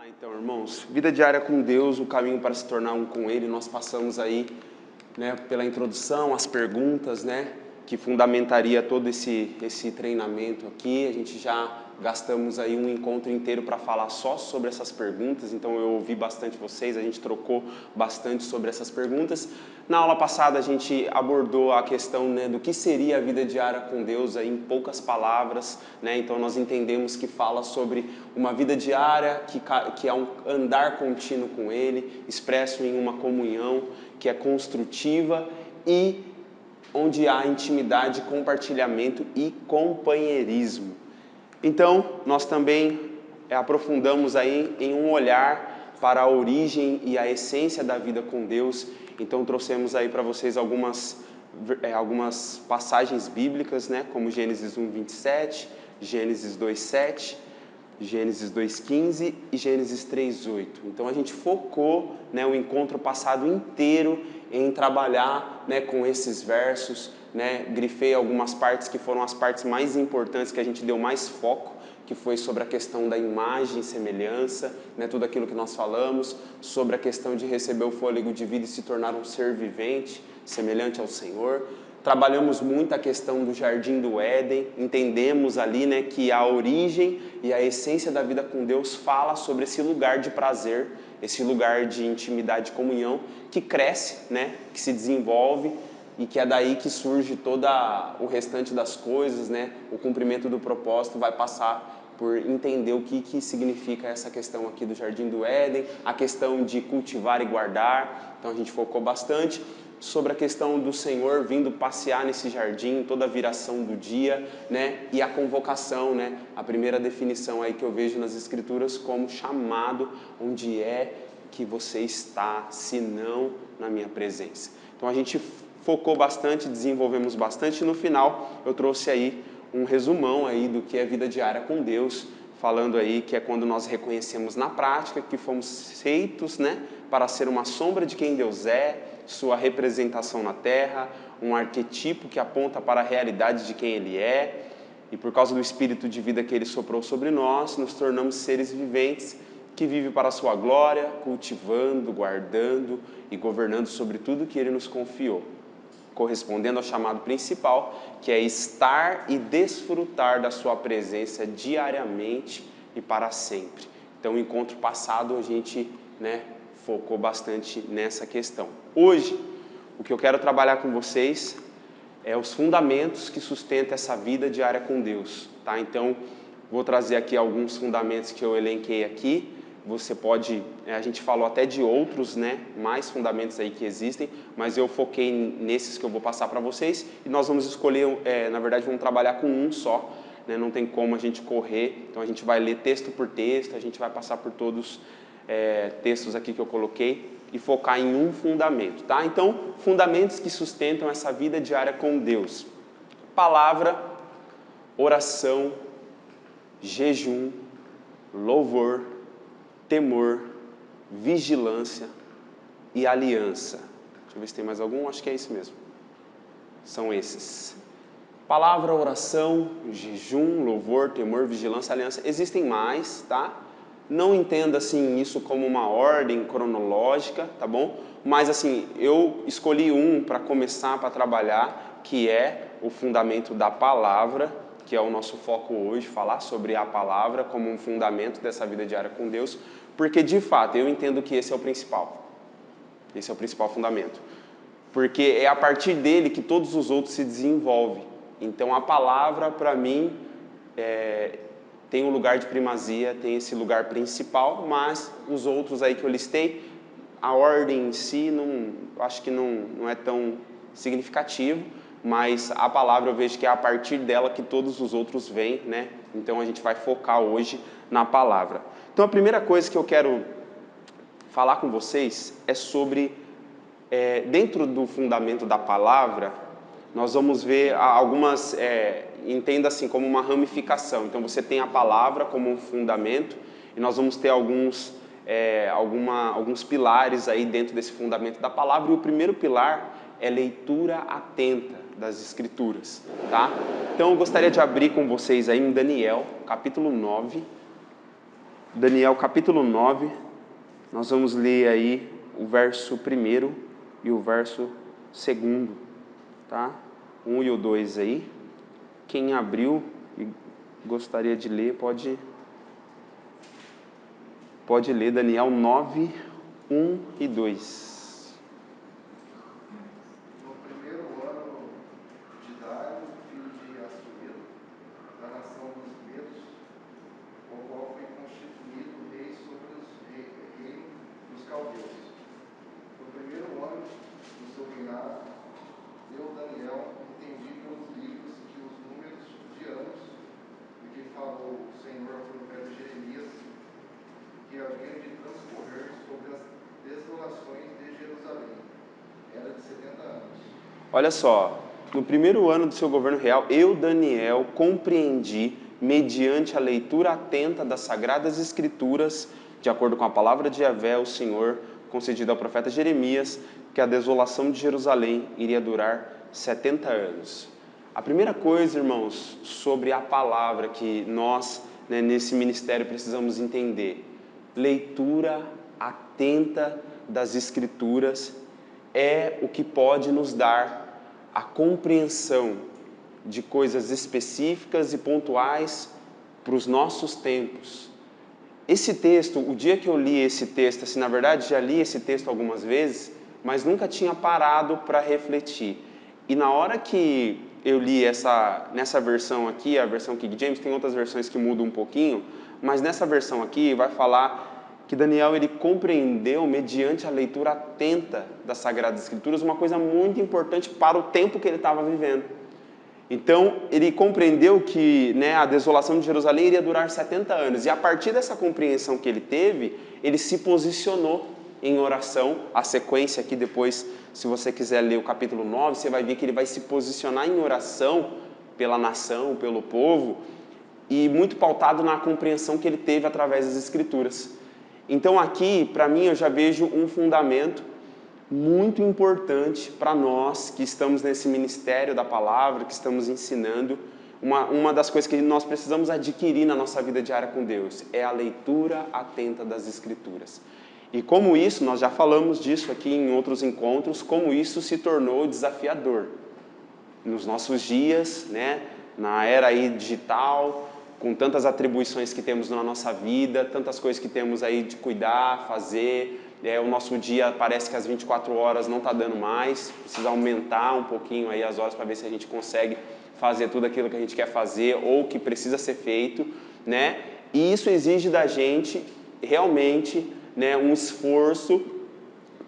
Então, irmãos, vida diária com Deus, o caminho para se tornar um com Ele, nós passamos aí, né, pela introdução, as perguntas, né, que fundamentaria todo esse treinamento aqui. A gente já gastamos aí um encontro inteiro para falar só sobre essas perguntas, então eu ouvi bastante vocês, a gente trocou bastante sobre essas perguntas. Na aula passada a gente abordou a questão, né, do que seria a vida diária com Deus aí, em poucas palavras, né? Então nós entendemos que fala sobre uma vida diária que é um andar contínuo com Ele, expresso em uma comunhão que é construtiva e onde há intimidade, compartilhamento e companheirismo. Então, nós também aprofundamos aí em um olhar para a origem e a essência da vida com Deus. Então, trouxemos aí para vocês algumas passagens bíblicas, né, como Gênesis 1:27, Gênesis 2:7, Gênesis 2:15 e Gênesis 3:8. Então, a gente focou, né, o encontro passado inteiro em trabalhar, né, com esses versos, né, grifei algumas partes que foram as partes mais importantes, que a gente deu mais foco, que foi sobre a questão da imagem e semelhança, né, tudo aquilo que nós falamos, sobre a questão de receber o fôlego de vida e se tornar um ser vivente, semelhante ao Senhor. Trabalhamos muito a questão do Jardim do Éden, entendemos ali, né, que a origem e a essência da vida com Deus fala sobre esse lugar de prazer, esse lugar de intimidade e comunhão que cresce, né, que se desenvolve e que é daí que surge todo o restante das coisas, né, o cumprimento do propósito vai passar por entender o que significa essa questão aqui do Jardim do Éden, a questão de cultivar e guardar. Então a gente focou bastante sobre a questão do Senhor vindo passear nesse jardim, toda a viração do dia, né? E a convocação, né? A primeira definição aí que eu vejo nas Escrituras como chamado, onde é que você está, se não na minha presença. Então a gente focou bastante, desenvolvemos bastante e no final eu trouxe aí um resumão aí do que é vida diária com Deus, falando aí que é quando nós reconhecemos na prática que fomos feitos, né, para ser uma sombra de quem Deus é, sua representação na terra, um arquetipo que aponta para a realidade de quem Ele é, e por causa do Espírito de vida que Ele soprou sobre nós, nos tornamos seres viventes que vivem para a sua glória, cultivando, guardando e governando sobre tudo que Ele nos confiou, correspondendo ao chamado principal, que é estar e desfrutar da sua presença diariamente e para sempre. Então, no encontro passado, a gente, né, focou bastante nessa questão. Hoje, o que eu quero trabalhar com vocês é os fundamentos que sustentam essa vida diária com Deus, tá? Então, vou trazer aqui alguns fundamentos que eu elenquei aqui. Você pode, a gente falou até de outros, né, mais fundamentos aí que existem, mas eu foquei nesses que eu vou passar para vocês e nós vamos escolher, na verdade vamos trabalhar com um só, né, não tem como a gente correr, então a gente vai ler texto por texto, a gente vai passar por todos textos aqui que eu coloquei e focar em um fundamento, tá? Então, fundamentos que sustentam essa vida diária com Deus: palavra, oração, jejum, louvor, temor, vigilância e aliança. Deixa eu ver se tem mais algum, acho que é isso mesmo. São esses. Palavra, oração, jejum, louvor, temor, vigilância, aliança. Existem mais, tá? Não entenda assim isso como uma ordem cronológica, tá bom? Mas assim, eu escolhi um para começar, para trabalhar, que é o fundamento da palavra, que é o nosso foco hoje, falar sobre a palavra como um fundamento dessa vida diária com Deus, porque de fato eu entendo que esse é o principal. Esse é o principal fundamento. Porque é a partir dele que todos os outros se desenvolvem. Então a palavra, para mim, tem um lugar de primazia, tem esse lugar principal, mas os outros aí que eu listei, a ordem em si, acho que não é tão significativo, mas a palavra eu vejo que é a partir dela que todos os outros vêm, né? Então a gente vai focar hoje na palavra. Então a primeira coisa que eu quero falar com vocês é sobre, dentro do fundamento da palavra, nós vamos ver algumas, entenda assim, como uma ramificação. Então você tem a palavra como um fundamento e nós vamos ter alguns pilares aí dentro desse fundamento da palavra. E o primeiro pilar é leitura atenta das Escrituras, tá? Então eu gostaria de abrir com vocês aí em Daniel, capítulo 9. Daniel capítulo 9, nós vamos ler aí o verso 1º e o verso 2º, tá? 1 e o 2 aí. Quem abriu e gostaria de ler, pode ler Daniel 9, 1 e 2. No primeiro ano de Dário, filho de Assuero, da nação dos Medos, o qual foi constituído rei sobre os reinos dos caldeus. No primeiro ano do seu reinado, eu, Daniel, entendi pelos livros que os números de anos de que falou o Senhor ao profeta Jeremias, que havia de transcorrer sobre as desolações de Jerusalém. Era de 70 anos. Olha só, no primeiro ano do seu governo real, eu, Daniel, compreendi, mediante a leitura atenta das Sagradas Escrituras, de acordo com a palavra de Yahvé, o Senhor, concedida ao profeta Jeremias, que a desolação de Jerusalém iria durar 70 anos. A primeira coisa, irmãos, sobre a palavra que nós, nesse ministério, precisamos entender: leitura atenta das Escrituras é o que pode nos dar a compreensão de coisas específicas e pontuais para os nossos tempos. Esse texto, o dia que eu li esse texto, assim, na verdade já li esse texto algumas vezes, mas nunca tinha parado para refletir. E na hora que eu li nessa versão aqui, a versão King James, tem outras versões que mudam um pouquinho, mas nessa versão aqui vai falar que Daniel ele compreendeu, mediante a leitura atenta das Sagradas Escrituras, uma coisa muito importante para o tempo que ele estava vivendo. Então, ele compreendeu que a desolação de Jerusalém iria durar 70 anos. E a partir dessa compreensão que ele teve, ele se posicionou em oração. A sequência aqui depois, se você quiser ler o capítulo 9, você vai ver que ele vai se posicionar em oração pela nação, pelo povo, e muito pautado na compreensão que ele teve através das Escrituras. Então aqui, para mim, eu já vejo um fundamento muito importante para nós que estamos nesse ministério da palavra, que estamos ensinando. Uma das coisas que nós precisamos adquirir na nossa vida diária com Deus é a leitura atenta das Escrituras. E como isso, nós já falamos disso aqui em outros encontros, como isso se tornou desafiador nos nossos dias, na era aí digital, com tantas atribuições que temos na nossa vida, tantas coisas que temos aí de cuidar, fazer. O nosso dia parece que às 24 horas não está dando mais, precisa aumentar um pouquinho aí as horas para ver se a gente consegue fazer tudo aquilo que a gente quer fazer ou que precisa ser feito, E isso exige da gente realmente, um esforço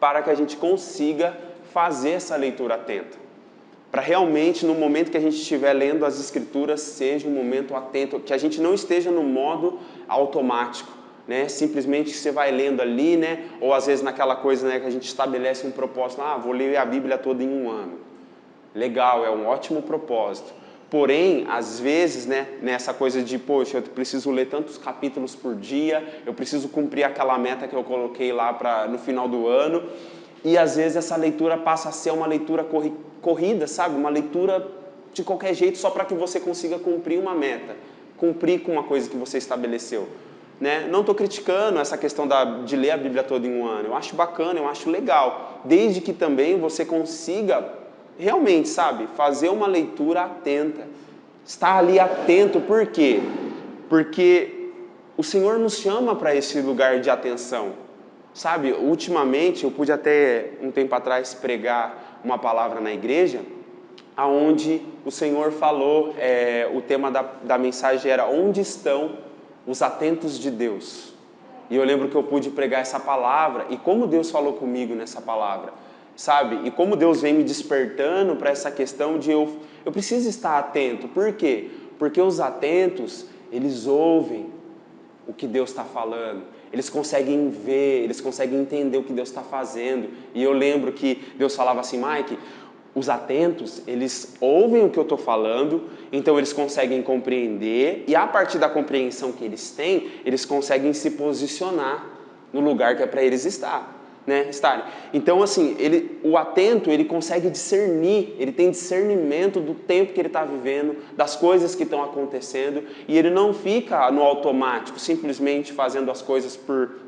para que a gente consiga fazer essa leitura atenta. Para realmente, no momento que a gente estiver lendo as Escrituras, seja um momento atento, que a gente não esteja no modo automático, simplesmente você vai lendo ali, ou às vezes naquela coisa, que a gente estabelece um propósito, vou ler a Bíblia toda em um ano. Legal, é um ótimo propósito. Porém, às vezes, nessa coisa de, poxa, eu preciso ler tantos capítulos por dia, eu preciso cumprir aquela meta que eu coloquei lá no final do ano, e às vezes essa leitura passa a ser uma leitura corrida, sabe? Uma leitura de qualquer jeito só para que você consiga cumprir uma meta, cumprir com uma coisa que você estabeleceu. Não estou criticando essa questão de ler a Bíblia toda em um ano, eu acho bacana, eu acho legal, desde que também você consiga realmente, sabe, fazer uma leitura atenta, estar ali atento. Por quê? Porque o Senhor nos chama para esse lugar de atenção. Sabe, ultimamente, eu pude até um tempo atrás pregar uma palavra na igreja, onde o Senhor falou, o tema da mensagem era: onde estão os atentos de Deus? E eu lembro que eu pude pregar essa palavra, e como Deus falou comigo nessa palavra, sabe? E como Deus vem me despertando para essa questão de eu preciso estar atento. Por quê? Porque os atentos, eles ouvem o que Deus está falando, eles conseguem ver, eles conseguem entender o que Deus está fazendo. E eu lembro que Deus falava assim: Mike, os atentos, eles ouvem o que eu estou falando, então eles conseguem compreender, e a partir da compreensão que eles têm, eles conseguem se posicionar no lugar que é para eles estar. né, Stalin? Então, assim, o atento, ele consegue discernir, ele tem discernimento do tempo que ele está vivendo, das coisas que estão acontecendo, e ele não fica no automático, simplesmente fazendo as coisas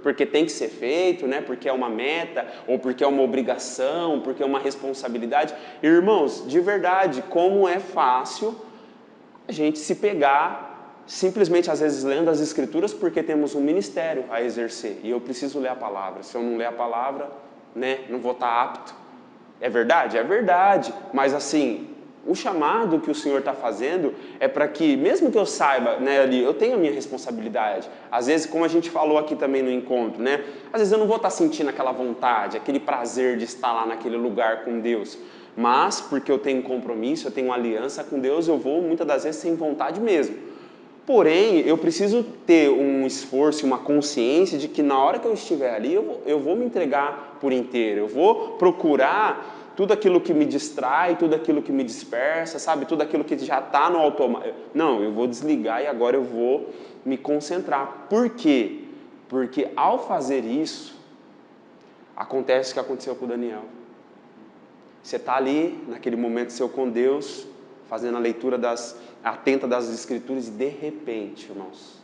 porque tem que ser feito, né, porque é uma meta, ou porque é uma obrigação, porque é uma responsabilidade. Irmãos, de verdade, como é fácil a gente se pegar simplesmente às vezes lendo as escrituras porque temos um ministério a exercer e eu preciso ler a palavra. Se eu não ler a palavra, né, não vou estar apto. É verdade? É verdade. Mas assim, o chamado que o Senhor está fazendo é para que, mesmo que eu saiba, né, ali, eu tenho a minha responsabilidade. Às vezes, como a gente falou aqui também no encontro, né, às vezes eu não vou estar sentindo aquela vontade, aquele prazer de estar lá naquele lugar com Deus. Mas, porque eu tenho um compromisso, eu tenho uma aliança com Deus, eu vou muitas das vezes sem vontade mesmo. Porém, eu preciso ter um esforço e uma consciência de que na hora que eu estiver ali, eu vou me entregar por inteiro. Eu vou procurar tudo aquilo que me distrai, tudo aquilo que me dispersa, sabe? Tudo aquilo que já está no automático. Não, eu vou desligar e agora eu vou me concentrar. Por quê? Porque ao fazer isso, acontece o que aconteceu com o Daniel. Você está ali, naquele momento seu com Deus, fazendo a leitura atenta das Escrituras e de repente, irmãos,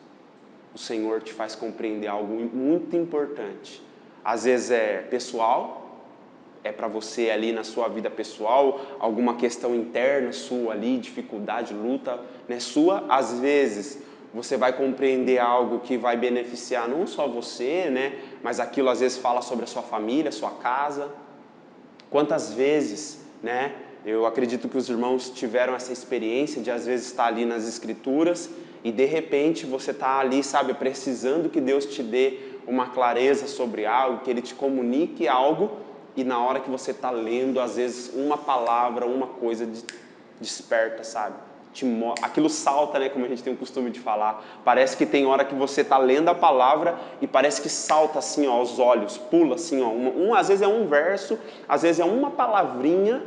o Senhor te faz compreender algo muito importante. Às vezes é pessoal, é para você ali na sua vida pessoal, alguma questão interna sua ali, dificuldade, luta, né, sua. Às vezes você vai compreender algo que vai beneficiar não só você, né, mas aquilo às vezes fala sobre a sua família, a sua casa. Quantas vezes, né, eu acredito que os irmãos tiveram essa experiência de às vezes estar ali nas Escrituras e de repente você está ali, sabe, precisando que Deus te dê uma clareza sobre algo, que Ele te comunique algo e na hora que você está lendo, às vezes uma palavra, uma coisa desperta, sabe? Aquilo salta, né, como a gente tem o costume de falar. Parece que tem hora que você está lendo a palavra e parece que salta assim, ó, aos olhos, pula assim, ó, às vezes é um verso, às vezes é uma palavrinha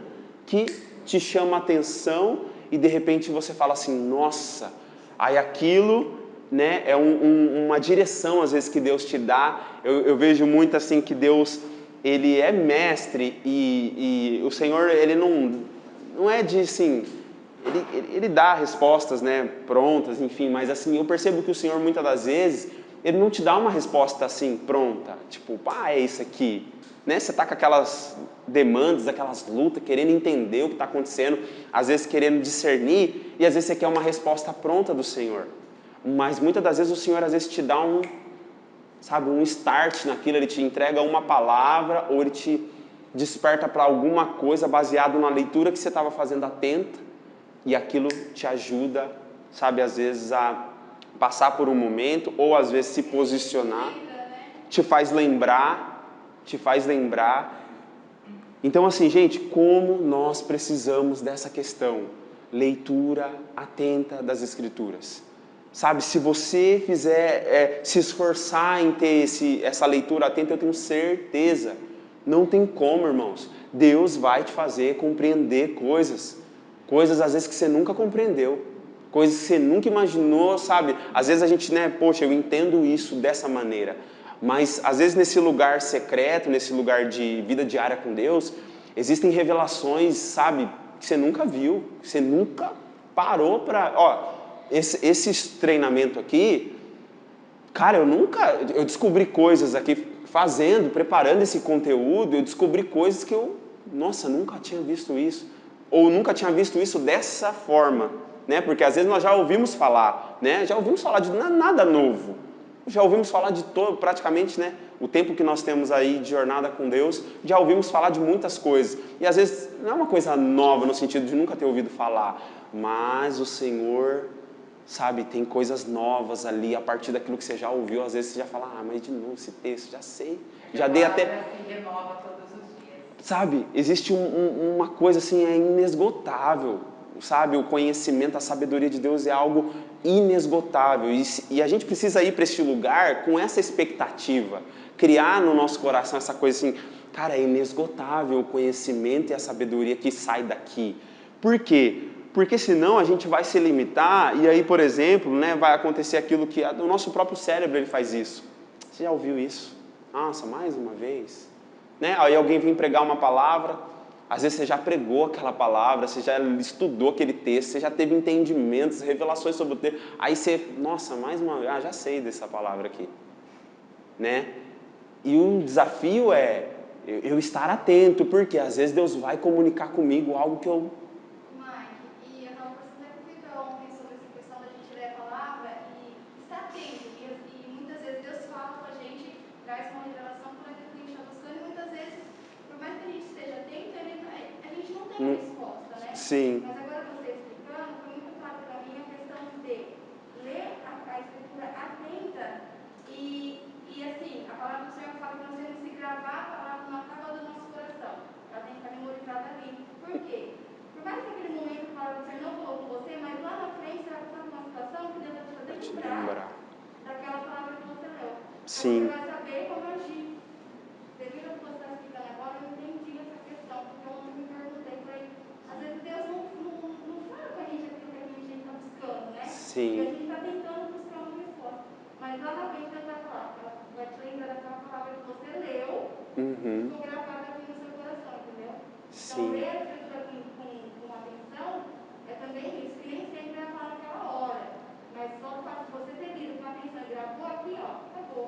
que te chama a atenção e de repente você fala assim, nossa, aí aquilo, né, é uma direção às vezes que Deus te dá. Eu vejo muito assim que Deus, Ele é mestre e o Senhor, Ele não é de assim... Ele dá respostas, né, prontas, enfim, mas assim, eu percebo que o Senhor muitas das vezes, Ele não te dá uma resposta assim, pronta, tipo, é isso aqui, né, você está com aquelas demandas, aquelas lutas, querendo entender o que está acontecendo, às vezes querendo discernir, e às vezes você quer uma resposta pronta do Senhor, mas muitas das vezes o Senhor às vezes te dá um start naquilo, Ele te entrega uma palavra, ou Ele te desperta para alguma coisa baseado na leitura que você estava fazendo atenta, e aquilo te ajuda, sabe, às vezes a passar por um momento, ou às vezes se posicionar, te faz lembrar. Então assim, gente, como nós precisamos dessa questão, leitura atenta das Escrituras. Sabe, se você fizer, se esforçar em ter essa leitura atenta, eu tenho certeza, não tem como, irmãos, Deus vai te fazer compreender coisas às vezes que você nunca compreendeu, coisas que você nunca imaginou, sabe? Às vezes a gente, né, poxa, eu entendo isso dessa maneira, mas às vezes nesse lugar secreto, nesse lugar de vida diária com Deus, existem revelações, sabe, que você nunca viu, que você nunca parou para... Esse treinamento aqui, cara, eu descobri coisas aqui preparando esse conteúdo, eu descobri coisas que nunca tinha visto isso. Ou nunca tinha visto isso dessa forma, né? Porque às vezes nós já ouvimos falar, né? Já ouvimos falar de nada novo. Já ouvimos falar de praticamente, né? O tempo que nós temos aí de jornada com Deus, já ouvimos falar de muitas coisas. E às vezes não é uma coisa nova no sentido de nunca ter ouvido falar, mas o Senhor, sabe, tem coisas novas ali a partir daquilo que você já ouviu. Às vezes você já fala, mas de novo esse texto, já sei, já dei até... Se renova todos os dias. Sabe, existe uma coisa assim, é inesgotável, sabe, o conhecimento, a sabedoria de Deus é algo inesgotável, e a gente precisa ir para este lugar com essa expectativa, criar no nosso coração essa coisa assim, cara, é inesgotável o conhecimento e a sabedoria que sai daqui. Por quê? Porque senão a gente vai se limitar, e aí, por exemplo, né, vai acontecer aquilo que o nosso próprio cérebro ele faz isso. Você já ouviu isso? Nossa, mais uma vez? né? Aí alguém vem pregar uma palavra, às vezes você já pregou aquela palavra, você já estudou aquele texto, você já teve entendimentos, revelações sobre o texto, aí você, nossa, mais uma vez, já sei dessa palavra aqui, né? E o desafio é eu estar atento, porque às vezes Deus vai comunicar comigo algo que eu... Mike, e eu estava conversando com o Vitor ontem sobre essa questão da gente ler a palavra e estar atento. E muitas vezes Deus fala com a gente, traz uma revelação por aquilo que a gente está buscando, e muitas vezes, por mais que a gente esteja atento, a gente não tem resposta, né? Sim. Mas agora que você explicando, foi muito claro para mim a questão de ler a escritura atenta e assim, a palavra do Senhor fala que nós temos que gravar a palavra na tábua do nosso coração. Ela tem que estar memorizada ali. Por quê? Por mais que naquele momento a palavra do Senhor não falou com você, mas lá na frente você vai passar por uma situação que Deus vai te fazer lembrar daquela palavra que você leu. Sim. Então você vai saber como agir. Devido ao que você está explicando agora, eu entendi essa questão, porque eu me perguntei, falei, às vezes Deus não fala com a gente aquilo que a gente está buscando, né? Sim. E a gente está tentando buscar uma resposta. Mas lá na frente Deus vai falar, ela vai te lembrar daquela palavra que você leu, ficou gravada aqui no seu coração, entendeu? Sim. Então, ler a escritura com atenção é também isso, que nem sempre é a palavra naquela hora. Mas só o fato de você ter lido com atenção e gravou aqui, ó, acabou.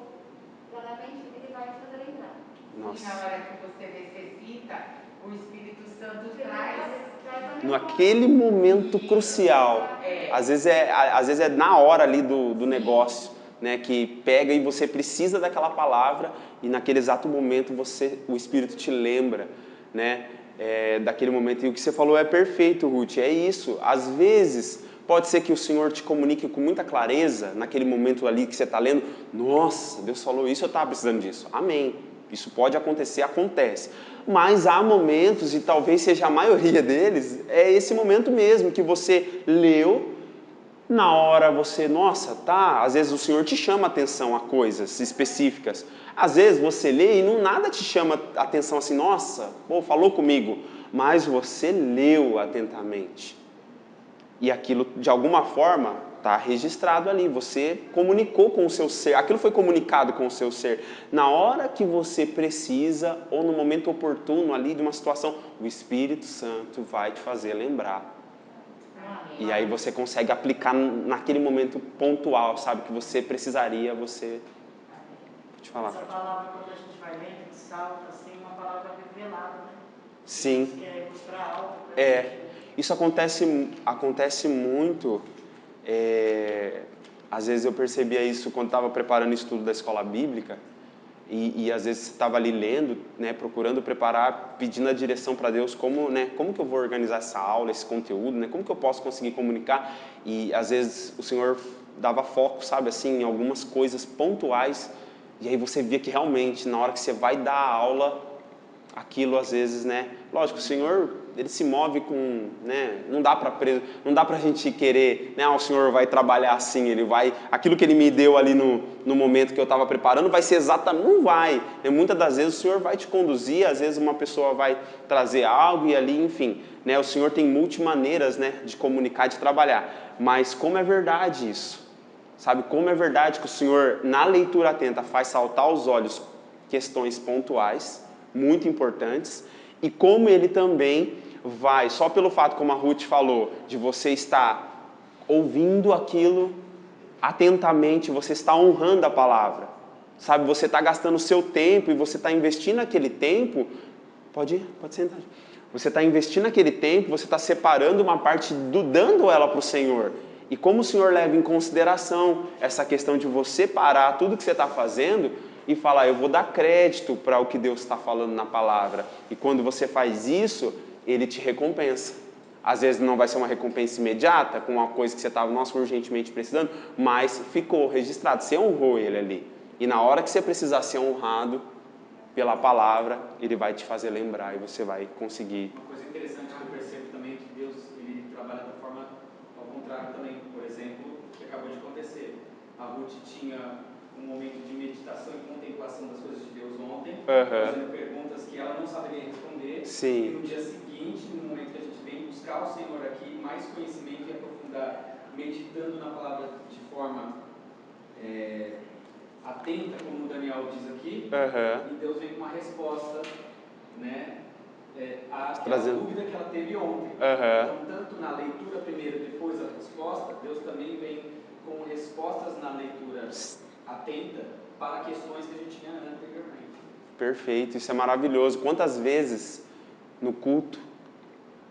Lá na frente ele vai te fazer lembrar. E na hora que você necessita, o Espírito Santo traz... Naquele momento crucial. Às vezes é na hora ali do negócio, né, que pega e você precisa daquela palavra e naquele exato momento o Espírito te lembra, né, daquele momento. E o que você falou é perfeito, Ruth, é isso. Às vezes pode ser que o Senhor te comunique com muita clareza naquele momento ali que você está lendo. Nossa, Deus falou isso, eu estava precisando disso. Amém. Isso pode acontecer, acontece. Mas há momentos, e talvez seja a maioria deles, é esse momento mesmo que você leu, na hora você, nossa, tá, às vezes o Senhor te chama atenção a coisas específicas. Às vezes você lê e nada te chama atenção assim, nossa, pô, falou comigo. Mas você leu atentamente. E aquilo, de alguma forma, está registrado ali. Você comunicou com o seu ser. Aquilo foi comunicado com o seu ser. Na hora que você precisa, ou no momento oportuno ali de uma situação, o Espírito Santo vai te fazer lembrar. E aí você consegue aplicar naquele momento pontual, sabe? Que você precisaria, você... Pode falar. Essa palavra, quando a gente vai lendo, salta, assim, uma palavra revelada, né? Sim. Deus quer mostrar algo pra gente. Isso acontece muito. Às vezes eu percebia isso quando estava preparando o estudo da escola bíblica e às vezes estava ali lendo, né, procurando preparar, pedindo a direção para Deus como que eu vou organizar essa aula, esse conteúdo, né, como que eu posso conseguir comunicar, e às vezes o Senhor dava foco, sabe, assim, em algumas coisas pontuais, e aí você via que realmente na hora que você vai dar a aula, aquilo às vezes, né, lógico, o Senhor, ele se move com, né, não dá pra gente querer, né, o Senhor vai trabalhar assim, ele vai, aquilo que ele me deu ali no momento que eu estava preparando vai ser exatamente, não vai, né, muitas das vezes o Senhor vai te conduzir, às vezes uma pessoa vai trazer algo e ali, enfim, né, o Senhor tem multimaneiras, né, de comunicar, de trabalhar, mas como é verdade isso, sabe, como é verdade que o Senhor, na leitura atenta, faz saltar aos olhos questões pontuais, muito importantes, e como ele também vai, só pelo fato, como a Ruth falou, de você estar ouvindo aquilo atentamente, você está honrando a palavra, sabe, você está gastando o seu tempo e você está investindo aquele tempo, pode sentar, você está investindo aquele tempo, você está separando uma parte, dando ela para o Senhor, e como o Senhor leva em consideração essa questão de você parar tudo que você está fazendo e falar, eu vou dar crédito para o que Deus está falando na palavra. E quando você faz isso, Ele te recompensa. Às vezes não vai ser uma recompensa imediata, com uma coisa que você estava, urgentemente precisando, mas ficou registrado, você honrou Ele ali. E na hora que você precisar ser honrado pela palavra, Ele vai te fazer lembrar e você vai conseguir. Uma coisa interessante que eu percebo também é que Deus, Ele trabalha da forma ao contrário também. Por exemplo, o que acabou de acontecer. A Ruth tinha um momento de meditação e contemplação das coisas de Deus ontem, fazendo perguntas que ela não saberia responder. Sim. E no dia seguinte, no momento que a gente vem buscar o Senhor aqui, mais conhecimento e aprofundar, meditando na palavra de forma atenta, como o Daniel diz aqui, aqui, Aham. e Deus vem com uma resposta, né? Àquela Trazendo. dúvida que ela teve ontem. Aham. Então, tanto na leitura primeiro, depois a resposta, Deus também vem com respostas na leitura atenta para questões que a gente tinha anteriormente. Perfeito, isso é maravilhoso. Quantas vezes no culto,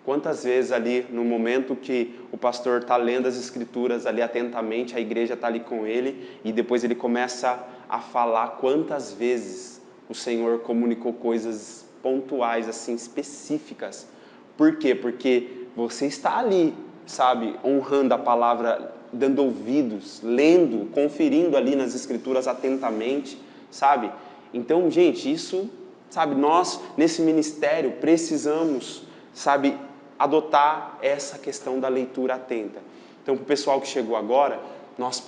quantas vezes ali no momento que o pastor está lendo as escrituras ali atentamente, a igreja está ali com ele e depois ele começa a falar quantas vezes o Senhor comunicou coisas pontuais, assim, específicas. Por quê? Porque você está ali, sabe, honrando a palavra, dando ouvidos, lendo, conferindo ali nas escrituras atentamente, sabe? Então, gente, isso, sabe, nós nesse ministério precisamos, sabe, adotar essa questão da leitura atenta. Então, para o pessoal que chegou agora, nós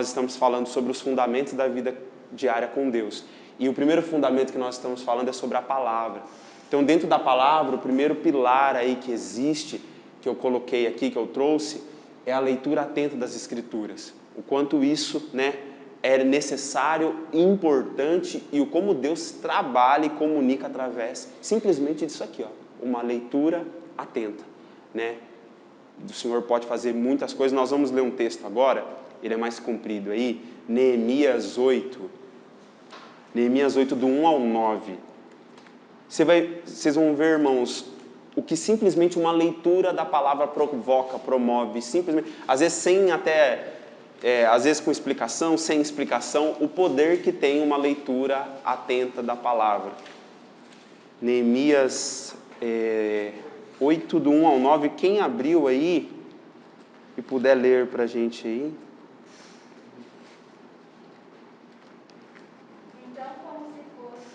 estamos falando sobre os fundamentos da vida diária com Deus. E o primeiro fundamento que nós estamos falando é sobre a palavra. Então, dentro da palavra, o primeiro pilar aí que existe, que eu coloquei aqui, que eu trouxe, é a leitura atenta das Escrituras. O quanto isso, né, é necessário, importante e o como Deus trabalha e comunica através simplesmente disso aqui, ó, uma leitura atenta, né? O Senhor pode fazer muitas coisas. Nós vamos ler um texto agora, ele é mais comprido aí, Neemias 8, do 1 ao 9. Vocês vão ver, irmãos, o que simplesmente uma leitura da palavra provoca, promove, simplesmente, às vezes sem até, às vezes com explicação, sem explicação, o poder que tem uma leitura atenta da palavra. Neemias 8, do 1 ao 9, quem abriu aí e puder ler para a gente aí. Então, como se fosse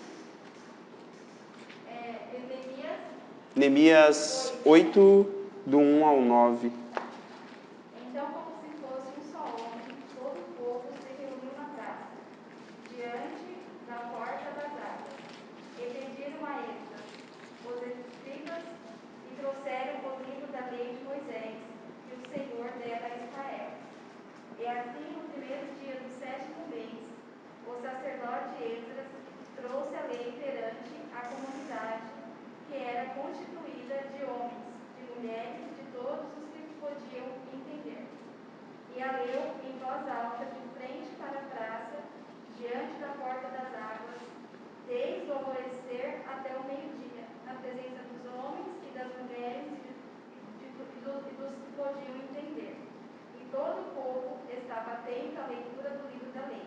Neemias 8, do 1 ao 9. Então, como se fosse um só homem, todo o povo se reuniu na praça, diante da porta das águas, e pediram a Esdras, os escribas, e trouxeram o livro da lei de Moisés, que o Senhor dera a Israel. E assim, no primeiro dia do 7º mês, o sacerdote Esdras trouxe a lei perante a comunidade, que era constituída de homens, de mulheres, de todos os que podiam entender. E a leu em voz alta, de frente para a praça, diante da porta das águas, desde o alvorecer até o meio-dia, na presença dos homens e das mulheres e dos que podiam entender. E todo o povo estava atento à leitura do livro da lei.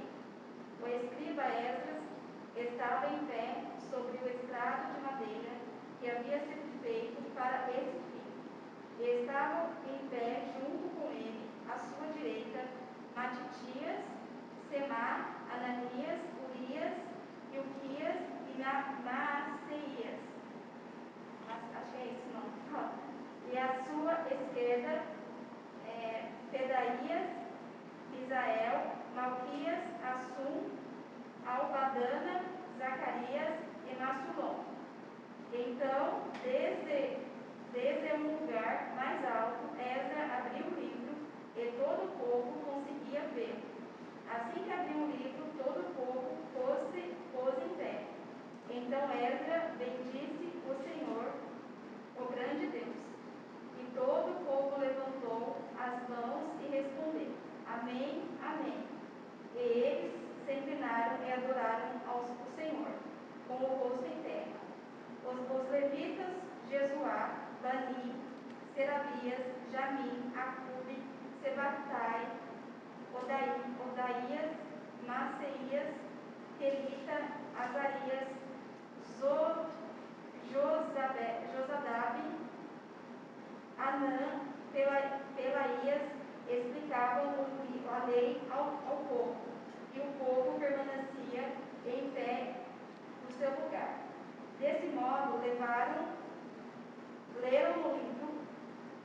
O escriba Esdras estava em pé sobre o estrado de madeira que havia sido feito para esse fim. E estavam em pé junto com ele, à sua direita, Matitias, Semá, Ananias, Urias, Ilquias e Maaseias. Acho que é isso não. E à sua esquerda, Pedaías, Misael, Malquias, Assum, Albadana, Zacarias e Massulom. Então, desde um lugar mais alto, Esdras abriu o livro e todo o povo conseguia ver. Assim que abriu o livro, todo o povo pôs em pé. Então Esdras bendisse o Senhor, o grande Deus. E todo o povo levantou as mãos e respondeu: Amém, Amém. E eles se inclinaram e adoraram ao Senhor, com o rosto em terra. Os levitas, Jesuá, Bani, Serabias, Jamim, Acube, Sebatai, Odaías, Maceias, Kelita, Azarias, Josadabe, Anã, Pelaías, explicavam a lei ao povo, e o povo permanecia em pé no seu lugar. Desse modo, leram o livro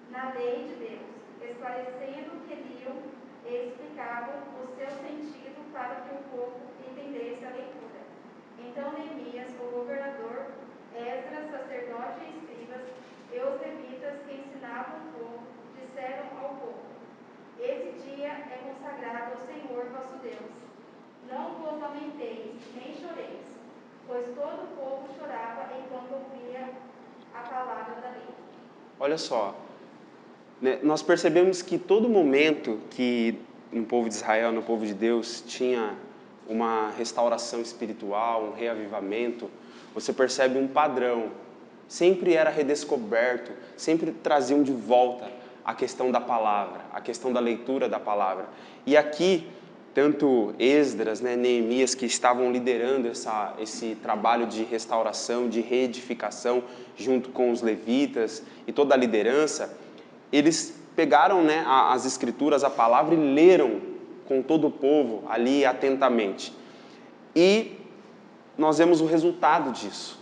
na lei de Deus, esclarecendo o que liam e explicavam o seu sentido para que o povo entendesse a leitura. Então Neemias, o governador, Esdras, sacerdote e escribas, e os levitas que ensinavam o povo, disseram ao povo: Esse dia é consagrado ao Senhor vosso Deus. Não vos lamenteis, nem choreis. todo o povo chorava enquanto ouvia a palavra da lei. Olha só, né, nós percebemos que todo momento que no povo de Israel, no povo de Deus, tinha uma restauração espiritual, um reavivamento, você percebe um padrão. Sempre era redescoberto, sempre traziam de volta a questão da palavra, a questão da leitura da palavra. E aqui, tanto Esdras, né, Neemias, que estavam liderando esse trabalho de restauração, de reedificação, junto com os levitas e toda a liderança, eles pegaram, né, as escrituras, a palavra, e leram com todo o povo ali atentamente. E nós vemos o resultado disso,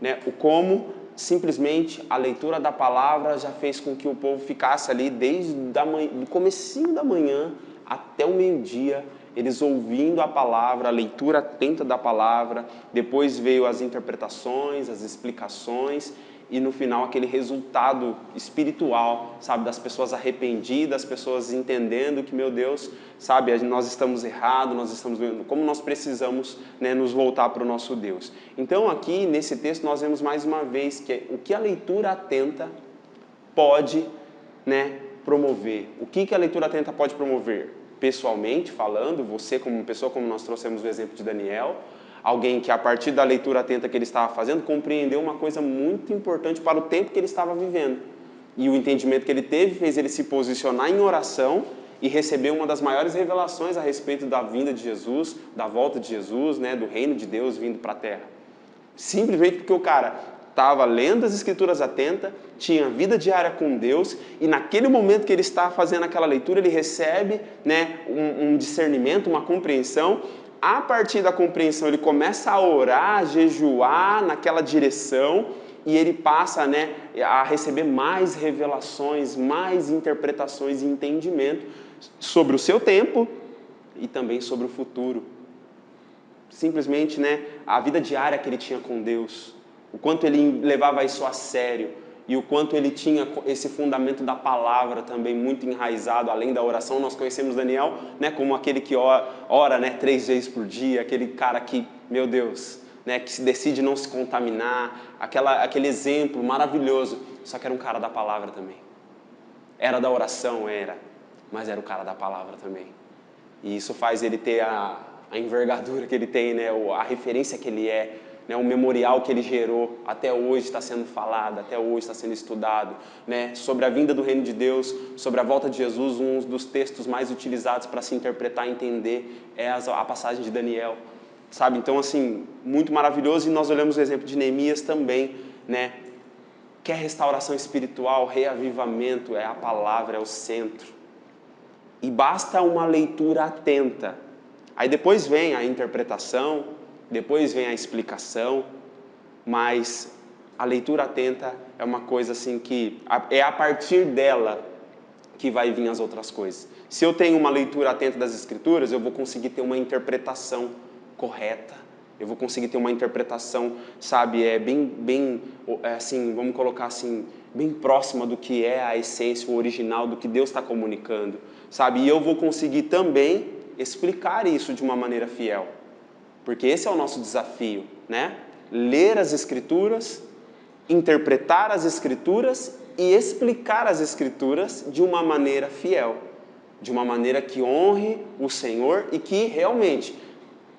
né? O como simplesmente a leitura da palavra já fez com que o povo ficasse ali desde o comecinho da manhã até o meio-dia, eles ouvindo a palavra, a leitura atenta da palavra, depois veio as interpretações, as explicações, e no final aquele resultado espiritual, sabe, das pessoas arrependidas, das pessoas entendendo que, meu Deus, sabe, nós estamos errados, nós estamos vendo como nós precisamos, né, nos voltar para o nosso Deus. Então aqui nesse texto nós vemos mais uma vez que o que a leitura atenta pode, né, promover. O que a leitura atenta pode promover? Pessoalmente falando, você como pessoa, como nós trouxemos o exemplo de Daniel, alguém que a partir da leitura atenta que ele estava fazendo, compreendeu uma coisa muito importante para o tempo que ele estava vivendo. E o entendimento que ele teve fez ele se posicionar em oração e receber uma das maiores revelações a respeito da vinda de Jesus, da volta de Jesus, né, do reino de Deus vindo para a terra. Simplesmente porque o cara estava lendo as escrituras atenta, tinha vida diária com Deus, e naquele momento que ele está fazendo aquela leitura, ele recebe, né, um discernimento, uma compreensão. A partir da compreensão, ele começa a orar, a jejuar naquela direção, e ele passa, né, a receber mais revelações, mais interpretações e entendimento sobre o seu tempo e também sobre o futuro. Simplesmente, né, a vida diária que ele tinha com Deus, o quanto ele levava isso a sério e o quanto ele tinha esse fundamento da palavra também muito enraizado, além da oração. Nós conhecemos Daniel, né, como aquele que ora, né, 3 vezes por dia, aquele cara que, meu Deus, né, que se decide não se contaminar, aquele exemplo maravilhoso, só que era um cara da palavra também. Era da oração, mas era o cara da palavra também. E isso faz ele ter a envergadura que ele tem, né, a referência que ele é, né, o memorial que ele gerou, até hoje está sendo falado, até hoje está sendo estudado, né, sobre a vinda do reino de Deus, sobre a volta de Jesus. Um dos textos mais utilizados para se interpretar e entender é a passagem de Daniel, sabe? Então, assim, muito maravilhoso. E nós olhamos o exemplo de Neemias também, né? Quer restauração espiritual, reavivamento, é a palavra, é o centro. E basta uma leitura atenta. Aí depois vem a interpretação, depois vem a explicação, mas a leitura atenta é uma coisa assim que é a partir dela que vai vir as outras coisas. Se eu tenho uma leitura atenta das Escrituras, eu vou conseguir ter uma interpretação correta. Eu vou conseguir ter uma interpretação, sabe, bem assim, vamos colocar assim, bem próxima do que é a essência, o original, do que Deus está comunicando, sabe? E eu vou conseguir também explicar isso de uma maneira fiel, porque esse é o nosso desafio, né? Ler as Escrituras, interpretar as Escrituras e explicar as Escrituras de uma maneira fiel, de uma maneira que honre o Senhor e que realmente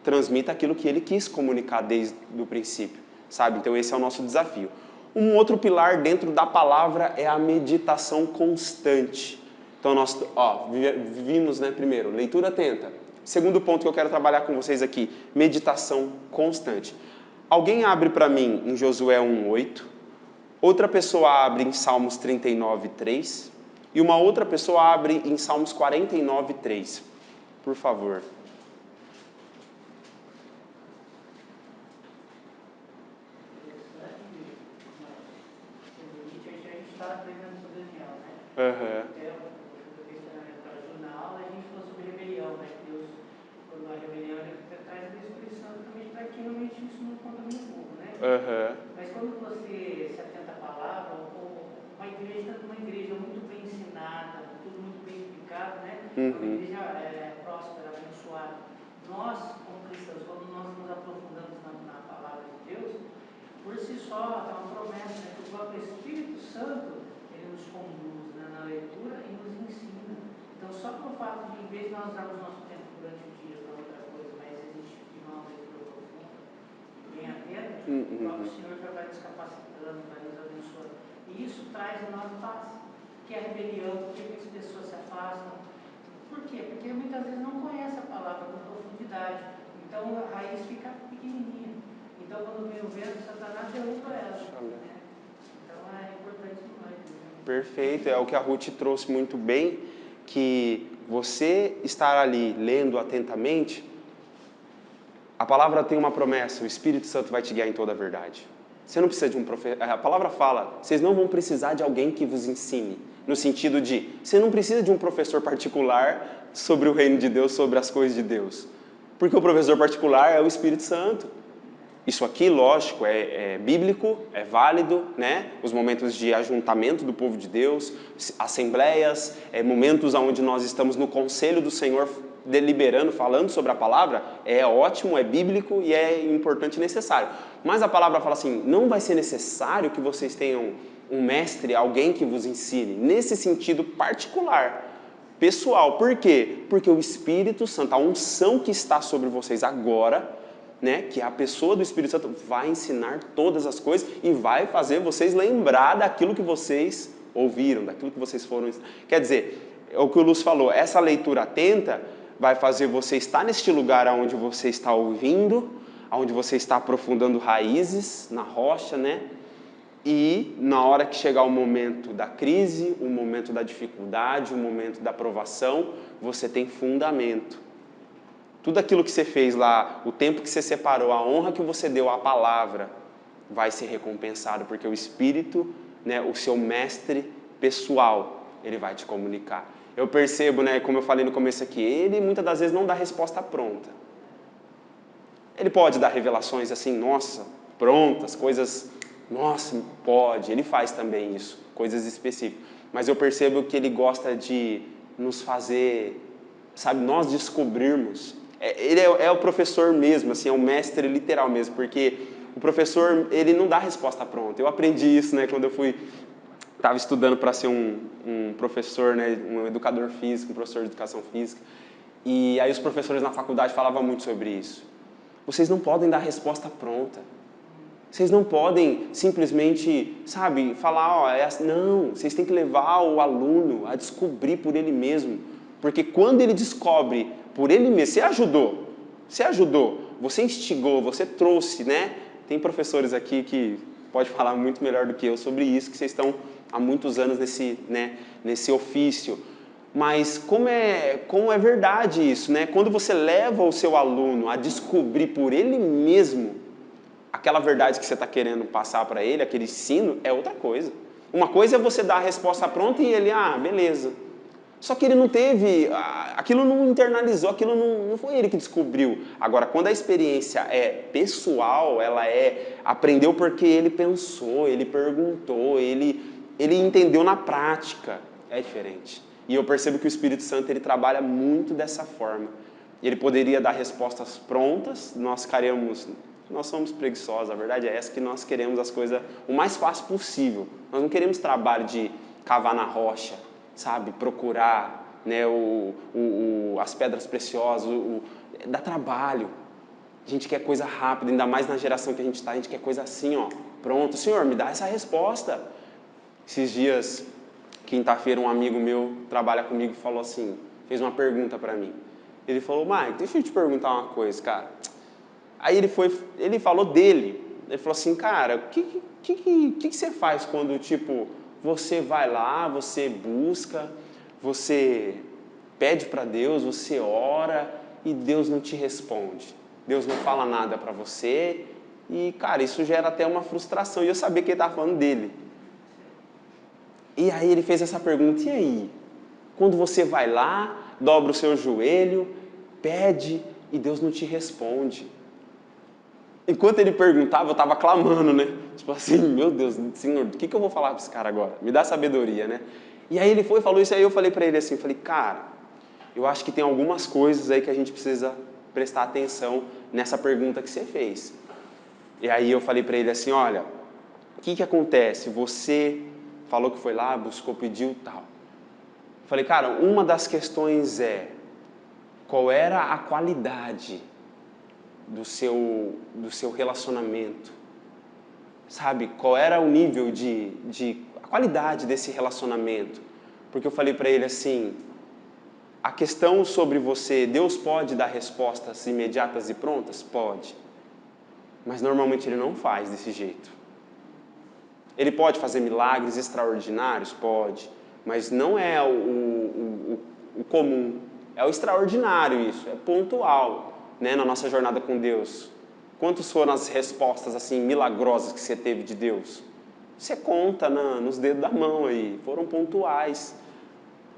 transmita aquilo que Ele quis comunicar desde o princípio, sabe? Então esse é o nosso desafio. Um outro pilar dentro da palavra é a meditação constante. Então nós vimos, né, primeiro, leitura atenta. Segundo ponto que eu quero trabalhar com vocês aqui, meditação constante. Alguém abre para mim em Josué 1:8, outra pessoa abre em Salmos 39:3 e uma outra pessoa abre em Salmos 49:3. Por favor. Está aprendendo sobre Daniel, né? Uhum. Jornal, a gente falou sobre rebelião, né? Que Deus, quando há rebelião, ele traz a destruição também para que realmente isso não contamine o povo, né? Uhum. Mas quando você se atenta à palavra, uma igreja, tanto uma igreja muito bem ensinada, tudo muito bem explicado, né? Uma igreja próspera, abençoada. Nós, como cristãos, quando nós nos aprofundamos na palavra de como luz, né, na leitura e nos ensina. Então, só pelo fato de, em vez de nós usarmos nosso tempo durante o dia para outra coisa, mas a gente tiver uma leitura profunda, bem atenta, o próprio Senhor já vai nos capacitando, vai nos abençoando. E isso traz em nós paz, que é a rebelião, porque as pessoas se afastam. Por quê? Porque muitas vezes não conhece a palavra com profundidade. Então a raiz fica pequenininha. Então quando vem o vento, Satanás derruba ela. Né? Então é importante demais. Né? Perfeito, é o que a Ruth trouxe muito bem, que você estar ali lendo atentamente, a palavra tem uma promessa, o Espírito Santo vai te guiar em toda a verdade. Você não precisa de um professor, a palavra fala, vocês não vão precisar de alguém que vos ensine, no sentido de, você não precisa de um professor particular sobre o reino de Deus, sobre as coisas de Deus, porque o professor particular é o Espírito Santo. Isso aqui, lógico, é bíblico, é válido, né? Os momentos de ajuntamento do povo de Deus, assembleias, momentos onde nós estamos no conselho do Senhor deliberando, falando sobre a palavra, é ótimo, é bíblico e é importante e necessário. Mas a palavra fala assim, não vai ser necessário que vocês tenham um mestre, alguém que vos ensine, nesse sentido particular, pessoal. Por quê? Porque o Espírito Santo, a unção que está sobre vocês agora, né, que a pessoa do Espírito Santo vai ensinar todas as coisas e vai fazer vocês lembrar daquilo que vocês ouviram, daquilo que vocês foram... Quer dizer, é o que o Lúcio falou, essa leitura atenta vai fazer você estar neste lugar onde você está ouvindo, onde você está aprofundando raízes na rocha, né? E na hora que chegar o momento da crise, o momento da dificuldade, o momento da provação, você tem fundamento. Tudo aquilo que você fez lá, o tempo que você separou, a honra que você deu à palavra, vai ser recompensado, porque o Espírito, né, o seu mestre pessoal, ele vai te comunicar. Eu percebo, né, como eu falei no começo aqui, ele muitas das vezes não dá resposta pronta. Ele pode dar revelações assim, nossa, prontas, coisas, nossa, pode, ele faz também isso, coisas específicas. Mas eu percebo que ele gosta de nos fazer, sabe, nós descobrirmos. Ele é o professor mesmo, assim, é o mestre literal mesmo, porque o professor, ele não dá resposta pronta. Eu aprendi isso, né, quando eu estava estudando para ser um professor, né, um educador físico, um professor de educação física, e aí os professores na faculdade falavam muito sobre isso. Vocês não podem dar resposta pronta. Vocês não podem simplesmente, sabe, falar, ó, não, vocês têm que levar o aluno a descobrir por ele mesmo, porque quando ele descobre por ele mesmo, você ajudou, você instigou, você trouxe, né? Tem professores aqui que pode falar muito melhor do que eu sobre isso, que vocês estão há muitos anos nesse ofício. Mas como é verdade isso, né? Quando você leva o seu aluno a descobrir por ele mesmo aquela verdade que você está querendo passar para ele, aquele ensino, é outra coisa. Uma coisa é você dar a resposta pronta e ele, beleza. Só que ele não teve, aquilo não internalizou, aquilo não foi ele que descobriu. Agora, quando a experiência é pessoal, ela aprendeu porque ele pensou, ele perguntou, ele entendeu na prática, é diferente. E eu percebo que o Espírito Santo, ele trabalha muito dessa forma. Ele poderia dar respostas prontas, nós somos preguiçosos, a verdade é essa, que nós queremos as coisas o mais fácil possível. Nós não queremos trabalho de cavar na rocha, sabe, procurar, né, as pedras preciosas, dá trabalho. A gente quer coisa rápida, ainda mais na geração que a gente gente quer coisa assim, ó, pronto, Senhor, me dá essa resposta. Esses dias, quinta-feira, um amigo meu trabalha comigo e falou assim, fez uma pergunta para mim. Ele falou, Mike, deixa eu te perguntar uma coisa, cara. Aí ele falou dele, ele falou assim, cara, o que você faz quando, tipo, você vai lá, você busca, você pede para Deus, você ora e Deus não te responde. Deus não fala nada para você e, cara, isso gera até uma frustração. E eu sabia que ele estava falando dele. E aí ele fez essa pergunta, e aí? Quando você vai lá, dobra o seu joelho, pede e Deus não te responde. Enquanto ele perguntava, eu estava clamando, né? Tipo assim, meu Deus, Senhor, o que eu vou falar para esse cara agora? Me dá sabedoria, né? E aí ele foi e falou isso, aí eu falei para ele assim, cara, eu acho que tem algumas coisas aí que a gente precisa prestar atenção nessa pergunta que você fez. E aí eu falei para ele assim, olha, o que acontece? Você falou que foi lá, buscou, pediu, tal. Falei, cara, uma das questões é qual era a qualidade do seu relacionamento, sabe? Qual era o nível a qualidade desse relacionamento? Porque eu falei para ele assim, a questão sobre você, Deus pode dar respostas imediatas e prontas? Pode. Mas normalmente Ele não faz desse jeito. Ele pode fazer milagres extraordinários? Pode. Mas não é o comum. É o extraordinário isso, é pontual, né, na nossa jornada com Deus. Quantas foram as respostas assim milagrosas que você teve de Deus? Você conta nos dedos da mão aí, foram pontuais.